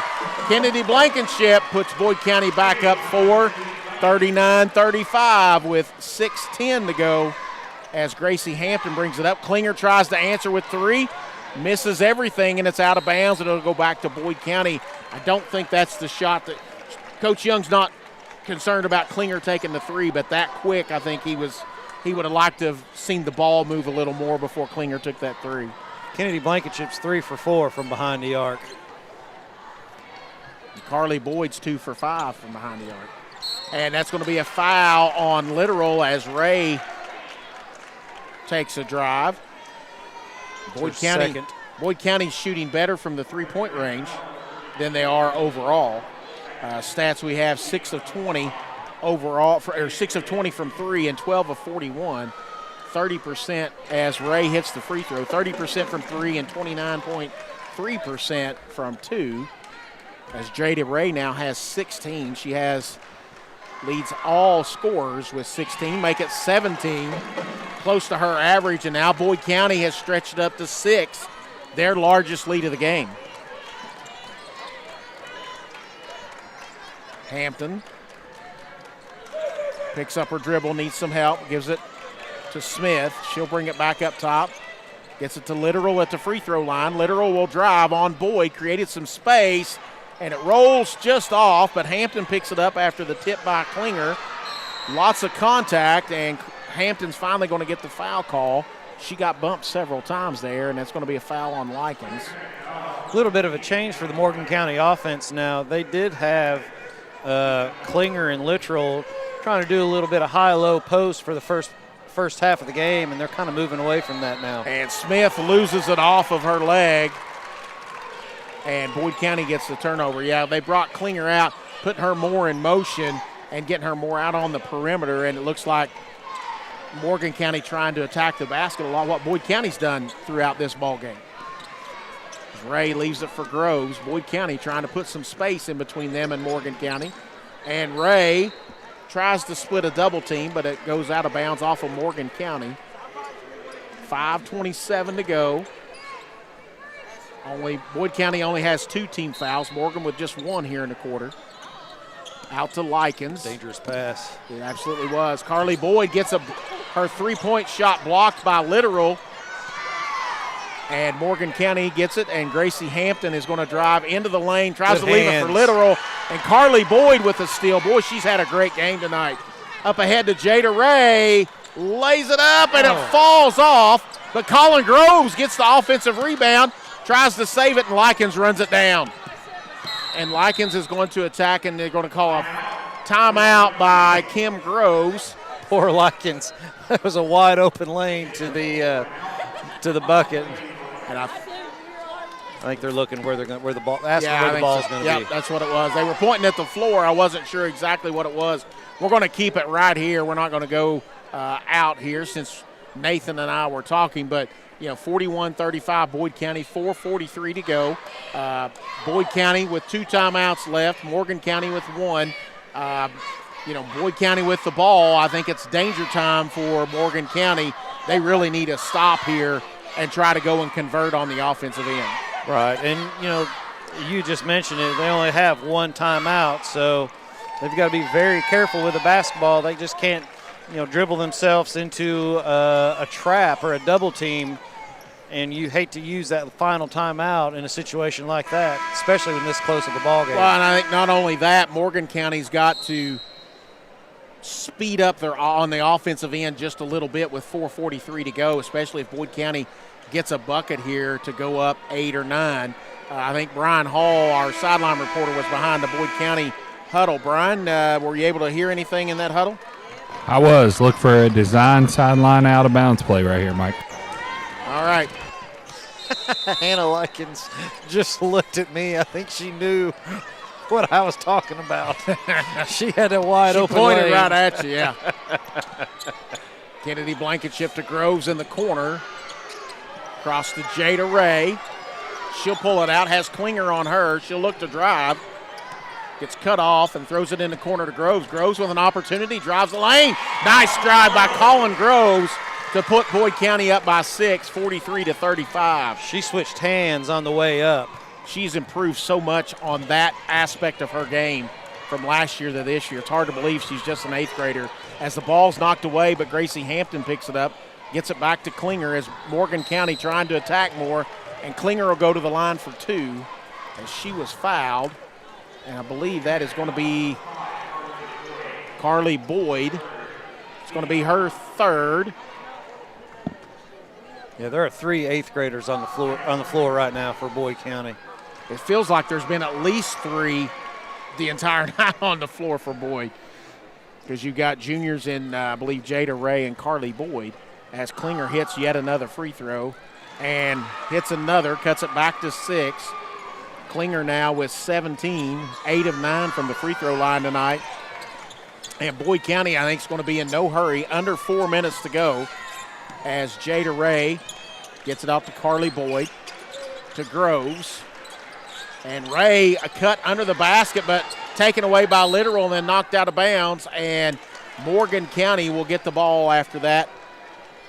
Kennedy Blankenship puts Boyd County back up 4, 39-35 with 6:10 to go as Gracie Hampton brings it up. Klinger tries to answer with 3, misses everything, and it's out of bounds, and it'll go back to Boyd County. I don't think that's the shot that Coach Young's not concerned about Klinger taking the 3, but that quick, I think he would have liked to have seen the ball move a little more before Klinger took that 3.
Kennedy Blankenship's 3 for 4 from behind the arc.
Carly Boyd's 2 for 5 from behind the arc. And that's going to be a foul on Literal as Ray takes a drive. Boyd County's shooting better from the three-point range than they are overall. Stats we have 6 of 20 overall, or 6 of 20 from 3 and 12 of 41. 30% as Ray hits the free throw, 30% from 3 and 29.3% from 2. As Jada Ray now has 16. She leads all scorers with 16, make it 17, close to her average, and now Boyd County has stretched it up to 6, their largest lead of the game. Hampton picks up her dribble, needs some help, gives it to Smith. She'll bring it back up top. Gets it to Literal at the free throw line. Literal will drive on Boyd, created some space, and it rolls just off, but Hampton picks it up after the tip by Klinger. Lots of contact, and Hampton's finally going to get the foul call. She got bumped several times there, and that's going to be a foul on Likens.
A little bit of a change for the Morgan County offense now. They did have Klinger and Literal trying to do a little bit of high-low post for the first half of the game, and they're kind of moving away from that now.
And Smith loses it off of her leg, and Boyd County gets the turnover. Yeah, they brought Klinger out, putting her more in motion and getting her more out on the perimeter, and it looks like Morgan County trying to attack the basket a lot, what Boyd County's done throughout this ball game. Ray leaves it for Groves. Boyd County trying to put some space in between them and Morgan County. And Ray tries to split a double team, but it goes out of bounds off of Morgan County. 5:27 to go. Boyd County only has 2 team fouls. Morgan with just 1 here in the quarter. Out to Likens.
Dangerous pass.
It absolutely was. Carly Boyd gets her three-point shot blocked by Literal. And Morgan County gets it, and Gracie Hampton is going to drive into the lane, tries to leave it for Literal. And Carly Boyd with the steal. Boy, she's had a great game tonight. Up ahead to Jada Ray. Lays it up, and it falls off. But Colin Groves gets the offensive rebound, tries to save it, and Likens runs it down. And Likens is going to attack, and they're going to call a timeout by Kim Groves.
Poor Likens. That was a wide open lane to the bucket.
And I
think they're looking where the ball's going to be.
Yeah, that's what it was. They were pointing at the floor. I wasn't sure exactly what it was. We're going to keep it right here. We're not going to go out here since Nathan and I were talking, but 41-35 Boyd County, 4:43 to go. Boyd County with 2 timeouts left, Morgan County with 1. Boyd County with the ball. I think it's danger time for Morgan County. They really need a stop here and try to go and convert on the offensive end.
Right, and you just mentioned it. They only have 1 timeout, so they've got to be very careful with the basketball. They just can't, dribble themselves into a trap or a double team, and you hate to use that final timeout in a situation like that, especially when this close of the ball game.
Well, and I think not only that, Morgan County's got to speed up on the offensive end just a little bit with 4:43 to go, especially if Boyd County gets a bucket here to go up 8 or 9. I think Brian Hall, our sideline reporter, was behind the Boyd County huddle. Brian, were you able to hear anything in that huddle?
I was. Look for a design sideline out of bounds play right here, Mike.
All right.
Hannah Likens just looked at me. I think she knew what I was talking about. She had a wide open lane.
She pointed right at you, yeah. Kennedy Blankenship to Groves in the corner. Across to Jada Ray. She'll pull it out, has Klinger on her. She'll look to drive. Gets cut off and throws it in the corner to Groves. Groves with an opportunity, drives the lane. Nice drive by Colin Groves to put Boyd County up by 6, 43-35.
She switched hands on the way up.
She's improved so much on that aspect of her game from last year to this year. It's hard to believe she's just an 8th grader. As the ball's knocked away, but Gracie Hampton picks it up, gets it back to Klinger as Morgan County trying to attack more, and Klinger will go to the line for 2 as she was fouled. And I believe that is going to be Carly Boyd. It's going to be her 3rd.
Yeah, there are 3 8th graders on the floor right now for Boyd County.
It feels like there's been at least 3 the entire night on the floor for Boyd, because you got juniors in, I believe, Jada Ray and Carly Boyd, as Klinger hits yet another free throw and hits another, cuts it back to 6. Klinger now with 17, 8 of 9 from the free throw line tonight. And Boyd County, I think, is going to be in no hurry, under 4 minutes to go, as Jada Ray gets it out to Carly Boyd, to Groves. And Ray, a cut under the basket, but taken away by Literal and then knocked out of bounds. And Morgan County will get the ball after that.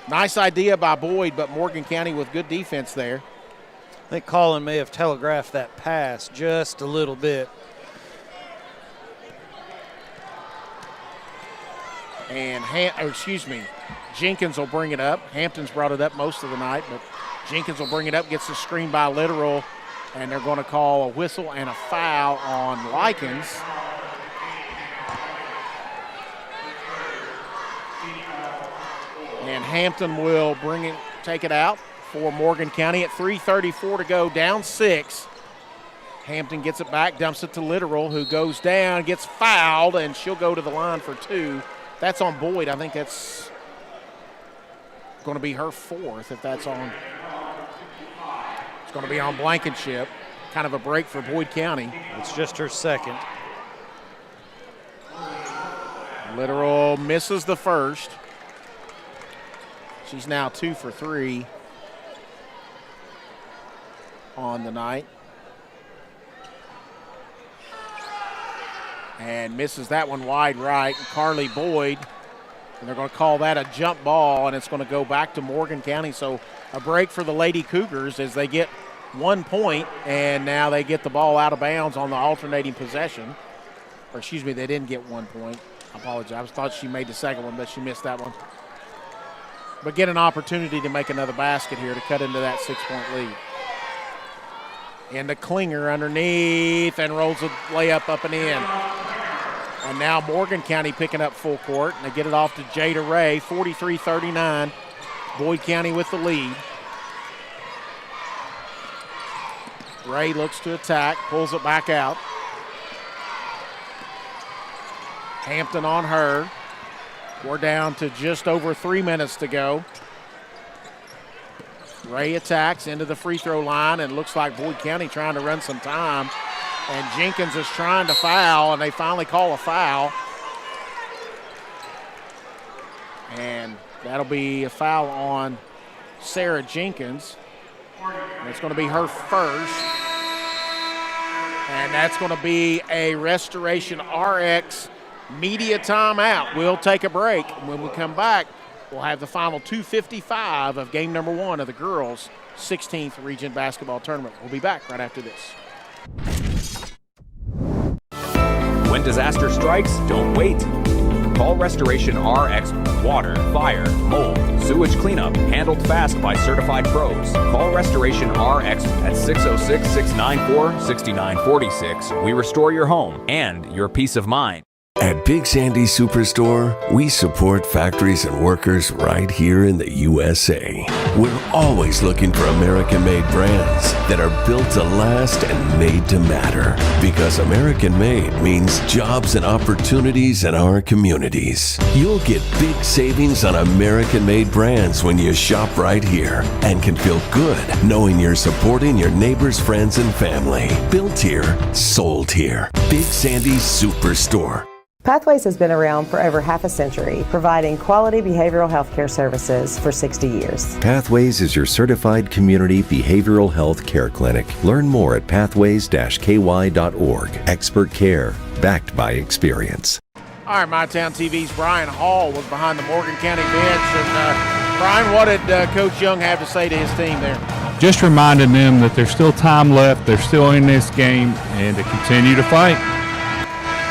Nice idea by Boyd, but Morgan County with good defense there.
I think Colin may have telegraphed that pass just a little bit.
And, Jenkins will bring it up. Hampton's brought it up most of the night, but Jenkins will bring it up, gets the screen by Literal, and they're going to call a whistle and a foul on Likens. And Hampton will take it out for Morgan County at 3:34 to go, down 6. Hampton gets it back, dumps it to Literal, who goes down, gets fouled, and she'll go to the line for 2. That's on Boyd. I think that's going to be her 4th if that's on. It's going to be on Blankenship. Kind of a break for Boyd County.
It's just her 2nd.
Literal misses the first. She's now 2 for 3 on the night. And misses that one wide right. And Carly Boyd, and they're going to call that a jump ball, and it's going to go back to Morgan County. So a break for the Lady Cougars as they get 1 point, and now they get the ball out of bounds on the alternating possession. Or excuse me, they didn't get 1 point. I apologize. I thought she made the second one, but she missed that one. But get an opportunity to make another basket here to cut into that 6-point lead. Into Klinger underneath and rolls a layup up and in. And now Morgan County picking up full court, and they get it off to Jada Ray, 43-39. Boyd County with the lead. Ray looks to attack, pulls it back out. Hampton on her. We're down to just over 3 minutes to go. Ray attacks into the free throw line, and looks like Boyd County trying to run some time. And Jenkins is trying to foul, and they finally call a foul. And that'll be a foul on Sarah Jenkins. And it's going to be her first. And that's going to be a Restoration RX media timeout. We'll take a break. When we come back, we'll have the final 2:55 of game number 1 of the girls' 16th Region Basketball Tournament. We'll be back right after this.
When disaster strikes, don't wait. Call Restoration RX. Water, fire, mold, sewage cleanup, handled fast by certified pros. Call Restoration RX at 606-694-6946. We restore your home and your peace of mind.
At Big Sandy Superstore, we support factories and workers right here in the USA. We're always looking for American-made brands that are built to last and made to matter. Because American-made means jobs and opportunities in our communities. You'll get big savings on American-made brands when you shop right here, and can feel good knowing you're supporting your neighbors, friends, and family. Built here, sold here. Big Sandy Superstore.
Pathways has been around for over half a century, providing quality behavioral health care services for 60 years.
Pathways is your certified community behavioral health care clinic. Learn more at pathways-ky.org. Expert care, backed by experience.
All right, MyTown TV's Brian Hall was behind the Morgan County bench. And Brian, what did Coach Young have to say to his team there?
Just reminding them that there's still time left, they're still in this game, and to continue to fight.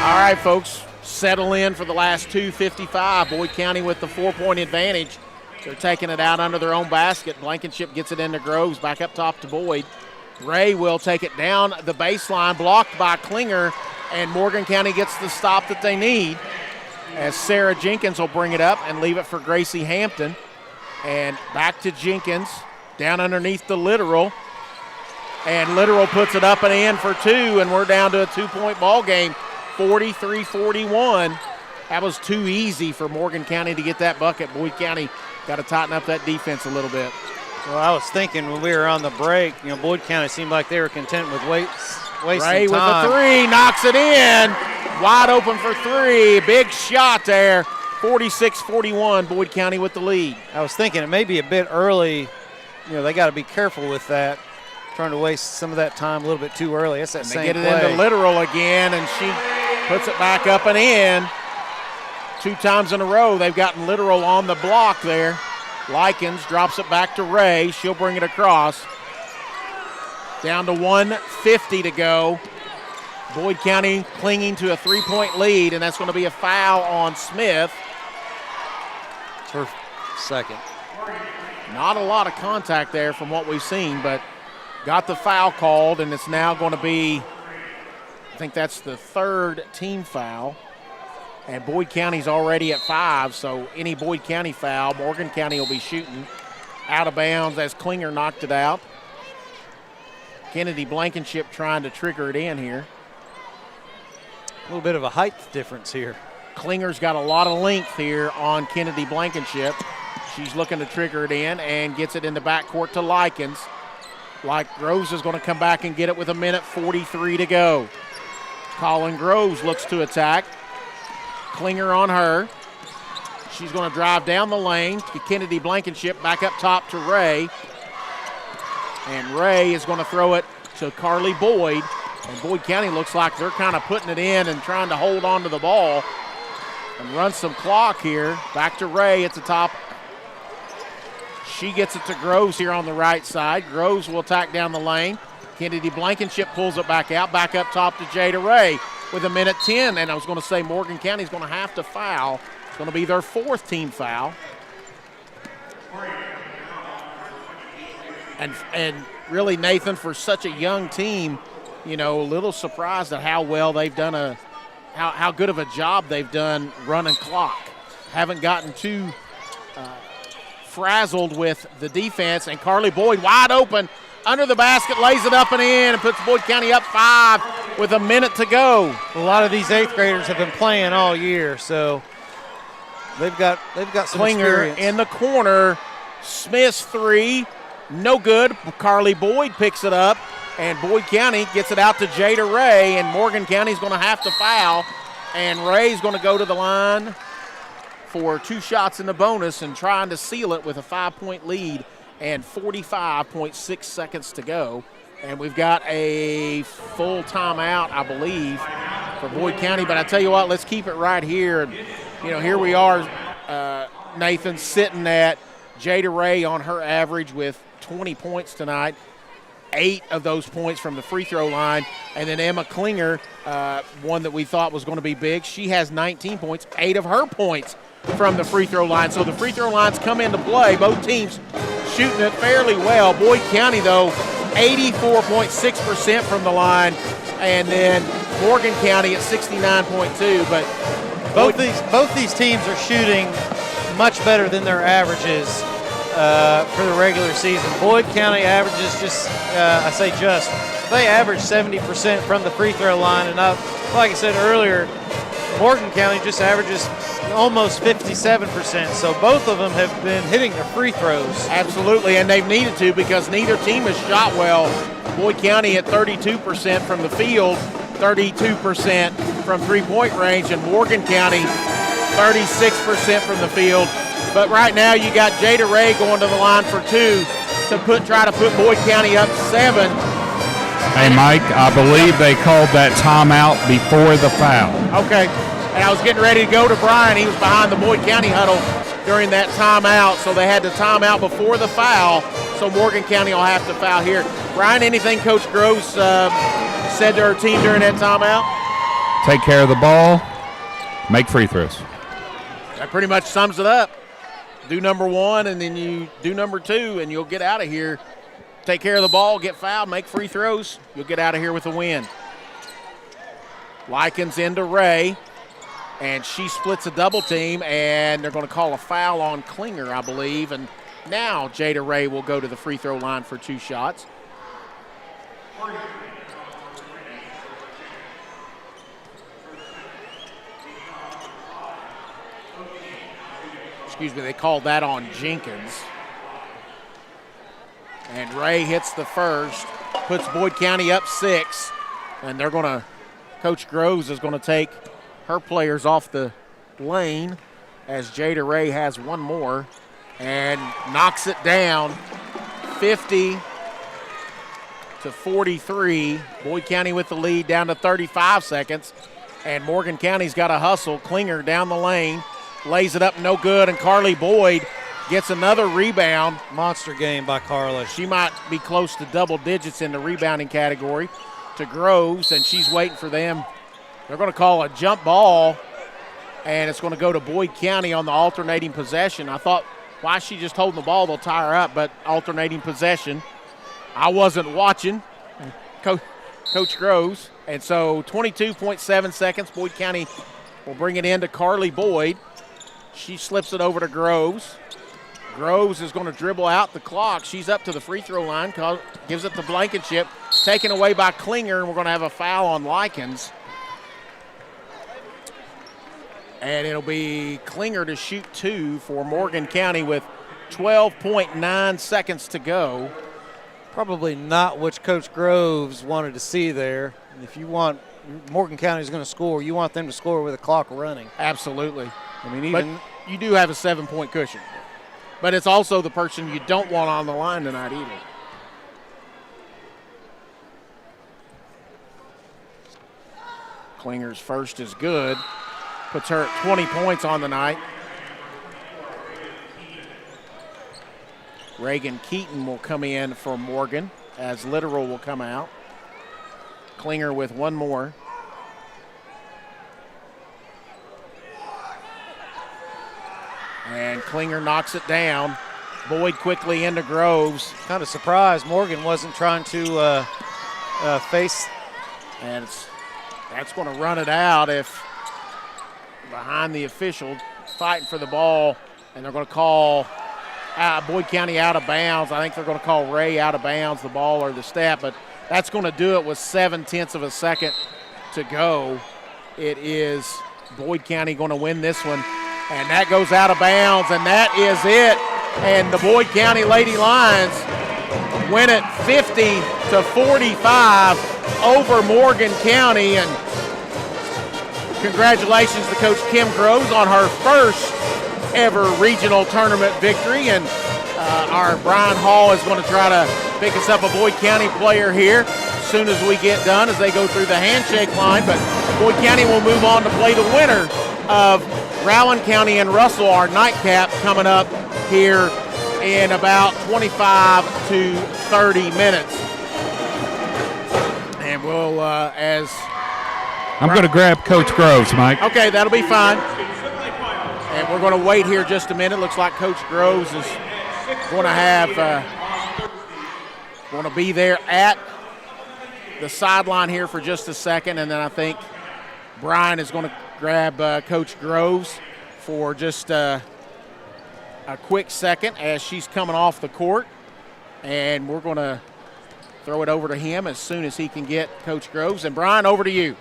All right, folks. Settle in for the last 2:55. Boyd County with the 4-point advantage. They're taking it out under their own basket. Blankenship gets it into Groves, back up top to Boyd. Ray will take it down the baseline, blocked by Klinger, and Morgan County gets the stop that they need, as Sarah Jenkins will bring it up and leave it for Gracie Hampton. And back to Jenkins, down underneath the Literal. And Literal puts it up and in for two, and we're down to a 2-point ball game, 43-41. That was too easy for Morgan County to get that bucket. Boyd County got to tighten up that defense a little bit.
Well, I was thinking when we were on the break, Boyd County seemed like they were content with wasting
Ray with
time.
the three, knocks it in. Wide open for three. Big shot there. 46-41, Boyd County with the lead.
I was thinking it may be a bit early. They got to be careful with that, trying to waste some of that time a little bit too early. That's that
And
same
they get it
play.
into Literal again, and she puts it back up and in. 2 times in a row, they've gotten Literal on the block there. Likens drops it back to Ray. She'll bring it across. Down to 1:50 to go. Boyd County clinging to a 3-point lead, and that's going to be a foul on Smith.
It's her second.
Not a lot of contact there from what we've seen, but got the foul called, and it's now going to be, I think that's the 3rd team foul. And Boyd County's already at 5, so any Boyd County foul, Morgan County will be shooting out of bounds as Klinger knocked it out. Kennedy Blankenship trying to trigger it in here.
A little bit of a height difference here.
Klinger's got a lot of length here on Kennedy Blankenship. She's looking to trigger it in and gets it in the backcourt to Likens. Groves is going to come back and get it with 1:43 to go. Colin Groves looks to attack. Klinger on her. She's going to drive down the lane to Kennedy Blankenship, back up top to Ray. And Ray is going to throw it to Carly Boyd. And Boyd County looks like they're kind of putting it in and trying to hold on to the ball and run some clock here. Back to Ray at the top. She gets it to Groves here on the right side. Groves will attack down the lane. Kennedy Blankenship pulls it back out, back up top to Jada Ray with 1:10. And I was going to say Morgan County's going to have to foul. It's going to be their 4th team foul. And really, Nathan, for such a young team, a little surprised at how well they've done how good of a job they've done running clock. Haven't gotten too frazzled with the defense, and Carly Boyd wide open under the basket, lays it up and in, and puts Boyd County up 5 with 1 minute to go.
A lot of these 8th graders have been playing all year, so they've got some
Klinger
experience.
in the corner. Smith's 3, no good. Carly Boyd picks it up, and Boyd County gets it out to Jada Ray, and Morgan County's going to have to foul, and Ray's going to go to the line for 2 shots in the bonus and trying to seal it with a 5-point lead and 45.6 seconds to go. And we've got a full timeout, I believe, for Boyd County. But I tell you what, let's keep it right here. Here we are, Nathan, sitting at Jada Ray on her average with 20 points tonight. 8 of those points from the free throw line. And then Emma Klinger, one that we thought was going to be big, she has 19 points, 8 of her points from the free throw line. So the free throw lines come into play. Both teams shooting it fairly well. Boyd County, though, 84.6% from the line. And then Morgan County at 69.2. But
both these teams are shooting much better than their averages for the regular season. Boyd County averages they average 70% from the free throw line, and like I said earlier, Morgan County just averages almost 57%, so both of them have been hitting their free throws.
Absolutely, and they've needed to because neither team has shot well. Boyd County at 32% from the field, 32% from three-point range, and Morgan County 36% from the field. But right now you got Jada Ray going to the line for 2 to try to put Boyd County up 7.
Hey, Mike, I believe they called that timeout before the foul.
Okay, and I was getting ready to go to Brian. He was behind the Boyd County huddle during that timeout, so they had the timeout before the foul, so Morgan County will have to foul here. Brian, anything Coach Groves said to her team during that timeout?
Take care of the ball, make free throws.
That pretty much sums it up. Do number 1, and then you do number 2, and you'll get out of here. Take care of the ball, get fouled, make free throws. You'll get out of here with a win. Likens into Ray, and she splits a double team, and they're going to call a foul on Klinger, I believe. And now Jada Ray will go to the free throw line for 2 shots. Excuse me, they called that on Jenkins. And Ray hits the first, puts Boyd County up 6, and they're going to, Coach Groves is going to take her players off the lane as Jada Ray has one more and knocks it down 50-43. Boyd County with the lead down to 35 seconds, and Morgan County's got a hustle. Klinger down the lane, lays it up, no good, and Carly Boyd gets another rebound.
Monster game by Carla.
She might be close to double digits in the rebounding category to Groves, and she's waiting for them. They're going to call a jump ball, and it's going to go to Boyd County on the alternating possession. I thought, why is she just holding the ball? They'll tie her up, but alternating possession. I wasn't watching, Coach Groves, and so 22.7 seconds. Boyd County will bring it in to Carly Boyd. She slips it over to Groves. Groves is going to dribble out the clock. She's up to the free throw line, gives it to Blankenship, taken away by Klinger, and we're going to have a foul on Likens. And it'll be Klinger to shoot 2 for Morgan County with 12.9 seconds to go.
Probably not what Coach Groves wanted to see there. If you want Morgan County's going to score, you want them to score with the clock running.
Absolutely.
I mean,
but you do have a 7-point cushion. But it's also the person you don't want on the line tonight either. Klinger's first is good. Puts her at 20 points on the night. Reagan Keaton will come in for Morgan as Literal will come out. Klinger with one more. And Klinger knocks it down. Boyd quickly into Groves.
Kind of surprised Morgan wasn't trying to face.
And that's going to run it out if behind the official, fighting for the ball, and they're going to call Boyd County out of bounds. I think they're going to call Ray out of bounds, the ball or the stat, but that's going to do it with 0.7 of a second to go. It is Boyd County going to win this one, and that goes out of bounds, and that is it. And the Boyd County Lady Lions win it 50-45 over Morgan County, and congratulations to Coach Kim Groves on her first ever regional tournament victory, and our Brian Hall is going to try to pick us up a Boyd County player here as soon as we get done as they go through the handshake line, but Boyd County will move on to play the winner of Rowan County and Russell, our nightcap, coming up here in about 25 to 30 minutes. And we'll,
I'm going to grab Coach Groves, Mike.
Okay, that'll be fine. And we're going to wait here just a minute. Looks like Coach Groves is going to have, going to be there at the sideline here for just a second, and then I think Brian is going to grab Coach Groves for just a quick second as she's coming off the court, and we're going to throw it over to him as soon as he can get Coach Groves. And Brian, over to you.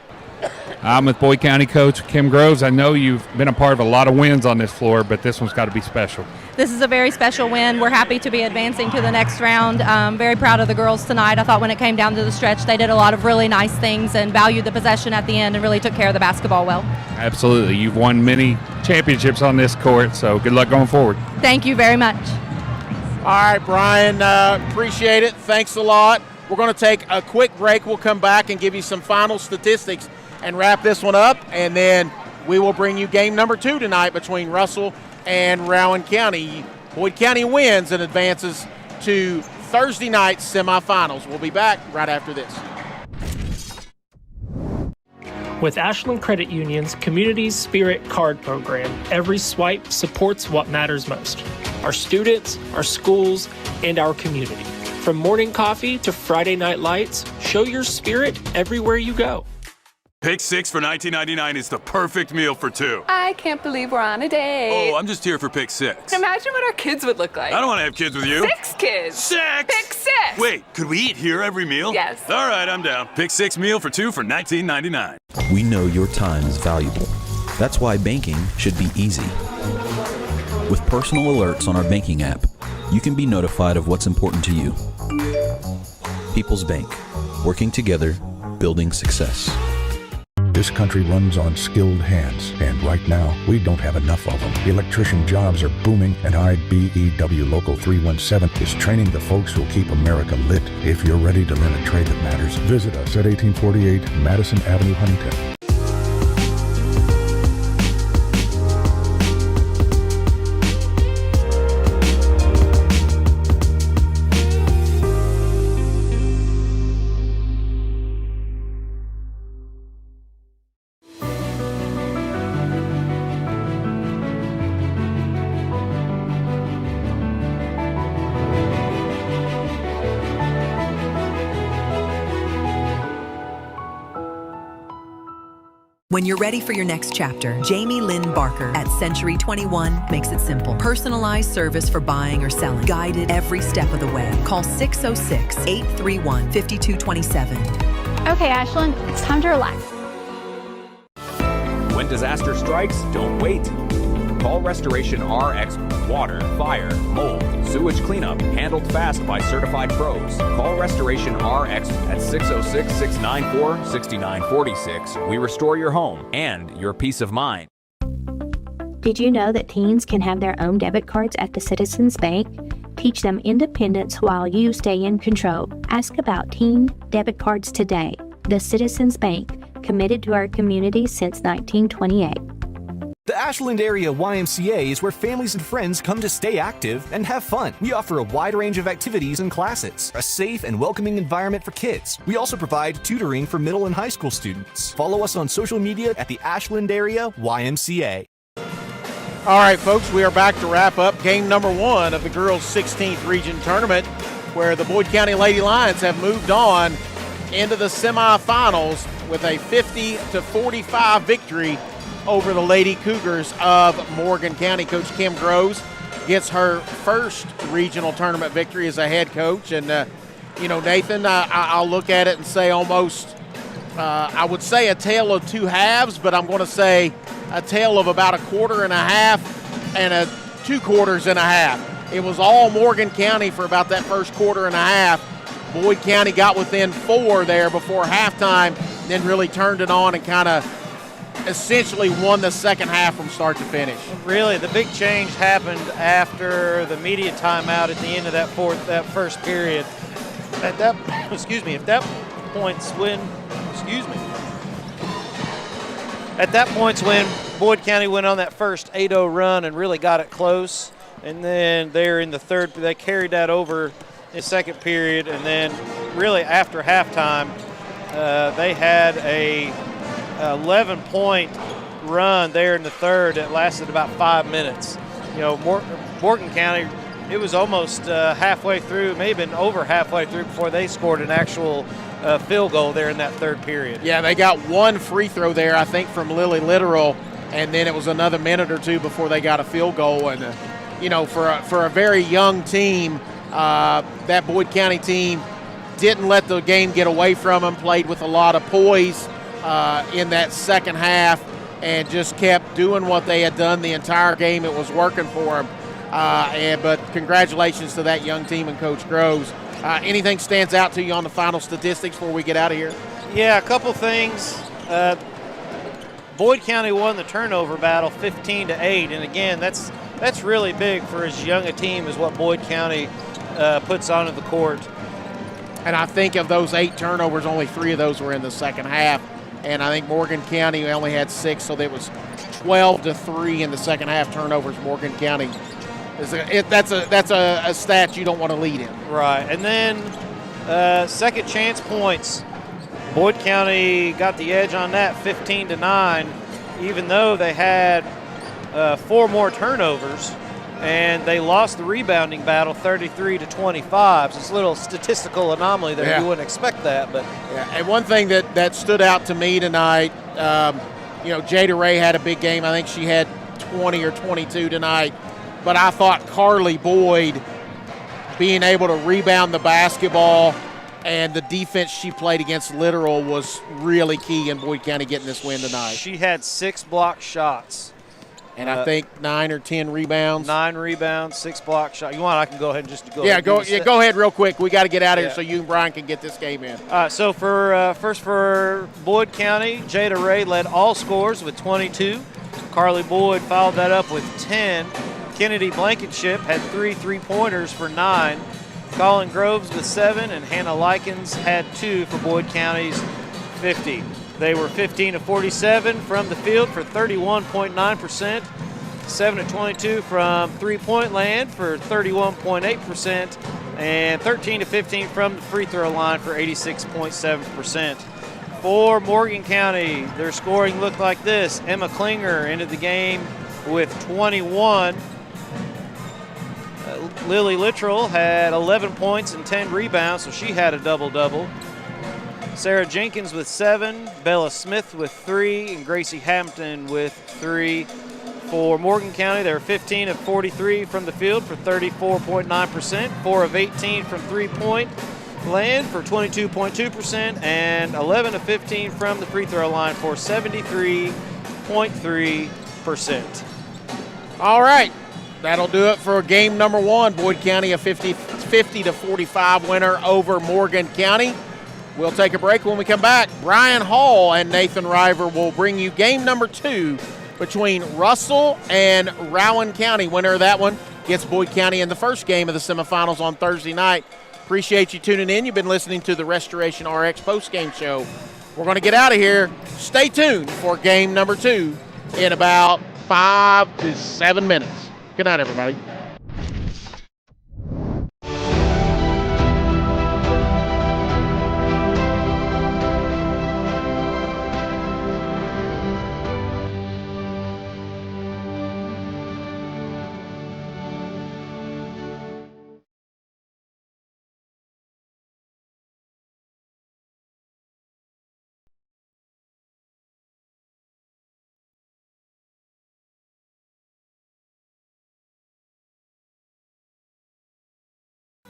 I'm with Boyd County coach Kim Groves. I know you've been a part of a lot of wins on this floor, but this one's got to be special.
This is a very special win. We're happy to be advancing to the next round. Very proud of the girls tonight. I thought when it came down to the stretch, they did a lot of really nice things and valued the possession at the end and really took care of the basketball well.
Absolutely. You've won many championships on this court, so good luck going forward.
Thank you very much.
All right, Brian, appreciate it. Thanks a lot. We're going to take a quick break. We'll come back and give you some final statistics and wrap this one up, and then we will bring you game number 2 tonight between Russell and Rowan County. Boyd County wins and advances to Thursday night's semifinals. We'll be back right after this.
With Ashland Credit Union's Community Spirit Card Program, every swipe supports what matters most: our students, our schools, and our community. From morning coffee to Friday night lights, show your spirit everywhere you go.
Pick 6 for $19.99 is the perfect meal for 2.
I can't believe we're on a date.
Oh, I'm just here for Pick 6.
Imagine what our kids would look like.
I don't want to have kids with you.
6 kids.
6!
Pick 6!
Wait, could we eat here every meal?
Yes.
All right, I'm down. Pick 6 meal for 2 for $19.99.
We know your time is valuable. That's why banking should be easy. With personal alerts on our banking app, you can be notified of what's important to you. People's Bank, working together, building success.
This country runs on skilled hands, and right now, we don't have enough of them. Electrician jobs are booming, and IBEW Local 317 is training the folks who'll keep America lit. If you're ready to learn a trade that matters, visit us at 1848 Madison Avenue, Huntington.
When you're ready for your next chapter, Jamie Lynn Barker at Century 21 makes it simple. Personalized service for buying or selling. Guided every step of the way. Call 606-831-5227.
Okay, Ashlyn, it's time to relax.
When disaster strikes, don't wait. Call Restoration RX. Water, fire, mold, sewage cleanup, handled fast by certified pros. Call Restoration RX at 606-694-6946. We restore your home and your peace of mind.
Did you know that teens can have their own debit cards at the Citizens Bank? Teach them independence while you stay in control. Ask about teen debit cards today. The Citizens Bank, committed to our community since 1928.
The Ashland Area YMCA is where families and friends come to stay active and have fun. We offer a wide range of activities and classes, a safe and welcoming environment for kids. We also provide tutoring for middle and high school students. Follow us on social media at the Ashland Area YMCA.
All right, folks, we are back to wrap up game number 1 of the girls' 16th region tournament, where the Boyd County Lady Lions have moved on into the semifinals with a 50-45 victory over the Lady Cougars of Morgan County. Coach Kim Groves gets her first regional tournament victory as a head coach. And, Nathan, I'll look at it and say almost, I would say a tale of two halves, but I'm going to say a tale of about a quarter and a half and a 2 quarters and a half. It was all Morgan County for about that first quarter and a half. Boyd County got within 4 there before halftime, then really turned it on and kind of essentially won the second half from start to finish.
Really, the big change happened after the media timeout at the end of that first period. At that point's when Boyd County went on that first 8-0 run and really got it close. And then they're in the third, they carried that over in the second period. And then really after halftime, they had a 11-point run there in the third that lasted about 5 minutes. Morgan County, it was almost halfway through, maybe been over halfway through before they scored an actual field goal there in that third period.
Yeah, they got one free throw there, I think, from Lily Littoral, and then it was another minute or two before they got a field goal. And, for a very young team, that Boyd County team didn't let the game get away from them, played with a lot of poise in that second half, and just kept doing what they had done the entire game. It was working for them. But congratulations to that young team and Coach Groves. Anything stands out to you on the final statistics before we get out of here?
Yeah, a couple things. Boyd County won the turnover battle 15-8, and again, that's really big for as young a team as what Boyd County puts onto the court.
And I think of those 8 turnovers, only 3 of those were in the second half. And I think Morgan County only had 6, so there was 12-3 in the second half turnovers. Morgan County, that's a stat you don't want to lead in.
Right, and then second chance points. Boyd County got the edge on that 15-9, even though they had 4 more turnovers. And they lost the rebounding battle 33-25. So it's a little statistical anomaly there.
Yeah.
You wouldn't expect that, but
And one thing that stood out to me tonight, Jada Ray had a big game. I think she had 20 or 22 tonight. But I thought Carly Boyd being able to rebound the basketball and the defense she played against Literal was really key in Boyd County getting this win tonight.
She had 6 block shots.
And I think 9 or 10 rebounds.
9 rebounds, 6 block shots. You want? I can go ahead and just go.
Go ahead real quick. We got to get out of here so you and Brian can get this game in.
So first for Boyd County, Jada Ray led all scores with 22. Carly Boyd followed that up with 10. Kennedy Blankenship had 3 3-pointers for 9. Colin Groves with 7, and Hannah Likens had 2 for Boyd County's 50. They were 15 of 47 from the field for 31.9%, 7 of 22 from three-point land for 31.8%, and 13 of 15 from the free throw line for 86.7%. For Morgan County, their scoring looked like this. Emma Klinger ended the game with 21. Lily Littrell had 11 points and 10 rebounds, so she had a double-double. Sarah Jenkins with 7, Bella Smith with 3, and Gracie Hampton with 3. For Morgan County, they were 15 of 43 from the field for 34.9%, 4 of 18 from three-point land for 22.2%, and 11 of 15 from the free throw line for 73.3%.
All right, that'll do it for game number 1. Boyd County a 50-45 winner over Morgan County. We'll take a break. When we come back, Brian Hall and Nathan River will bring you game number 2 between Russell and Rowan County. Winner of that one gets Boyd County in the first game of the semifinals on Thursday night. Appreciate you tuning in. You've been listening to the Restoration RX postgame show. We're going to get out of here. Stay tuned for game number 2 in about 5 to 7 minutes. Good night, everybody.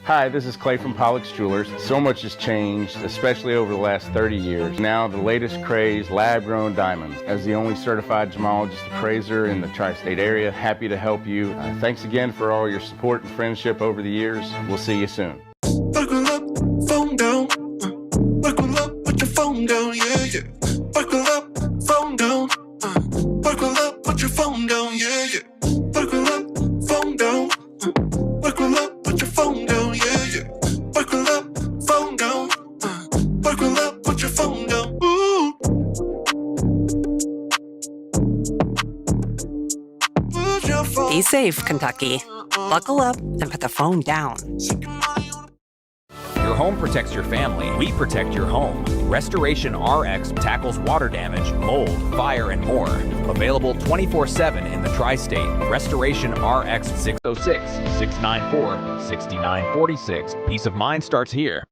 Hi, this is Clay from Pollock's Jewelers. So much has changed, especially over the last 30 years. Now the latest craze, lab-grown diamonds. As the only certified gemologist appraiser in the tri-state area, happy to help you. Thanks again for all your support and friendship over the years. We'll see you soon.
Buckle up, phone down. Buckle up, put your phone down, yeah, yeah. Buckle up, phone down. Buckle up, put your phone down, yeah, yeah. Buckle up, phone down. Buckle up, put your phone down, yeah, yeah. Buckle up, phone down. Buckle up, put your phone down. Ooh. Put your phone.
Be safe, Kentucky. Buckle up and put the phone down.
Your home protects your family. We protect your home. Restoration RX tackles water damage, mold, fire, and more. Available 24/7 in the tri-state. Restoration RX 606-694-6946. Peace of mind starts here.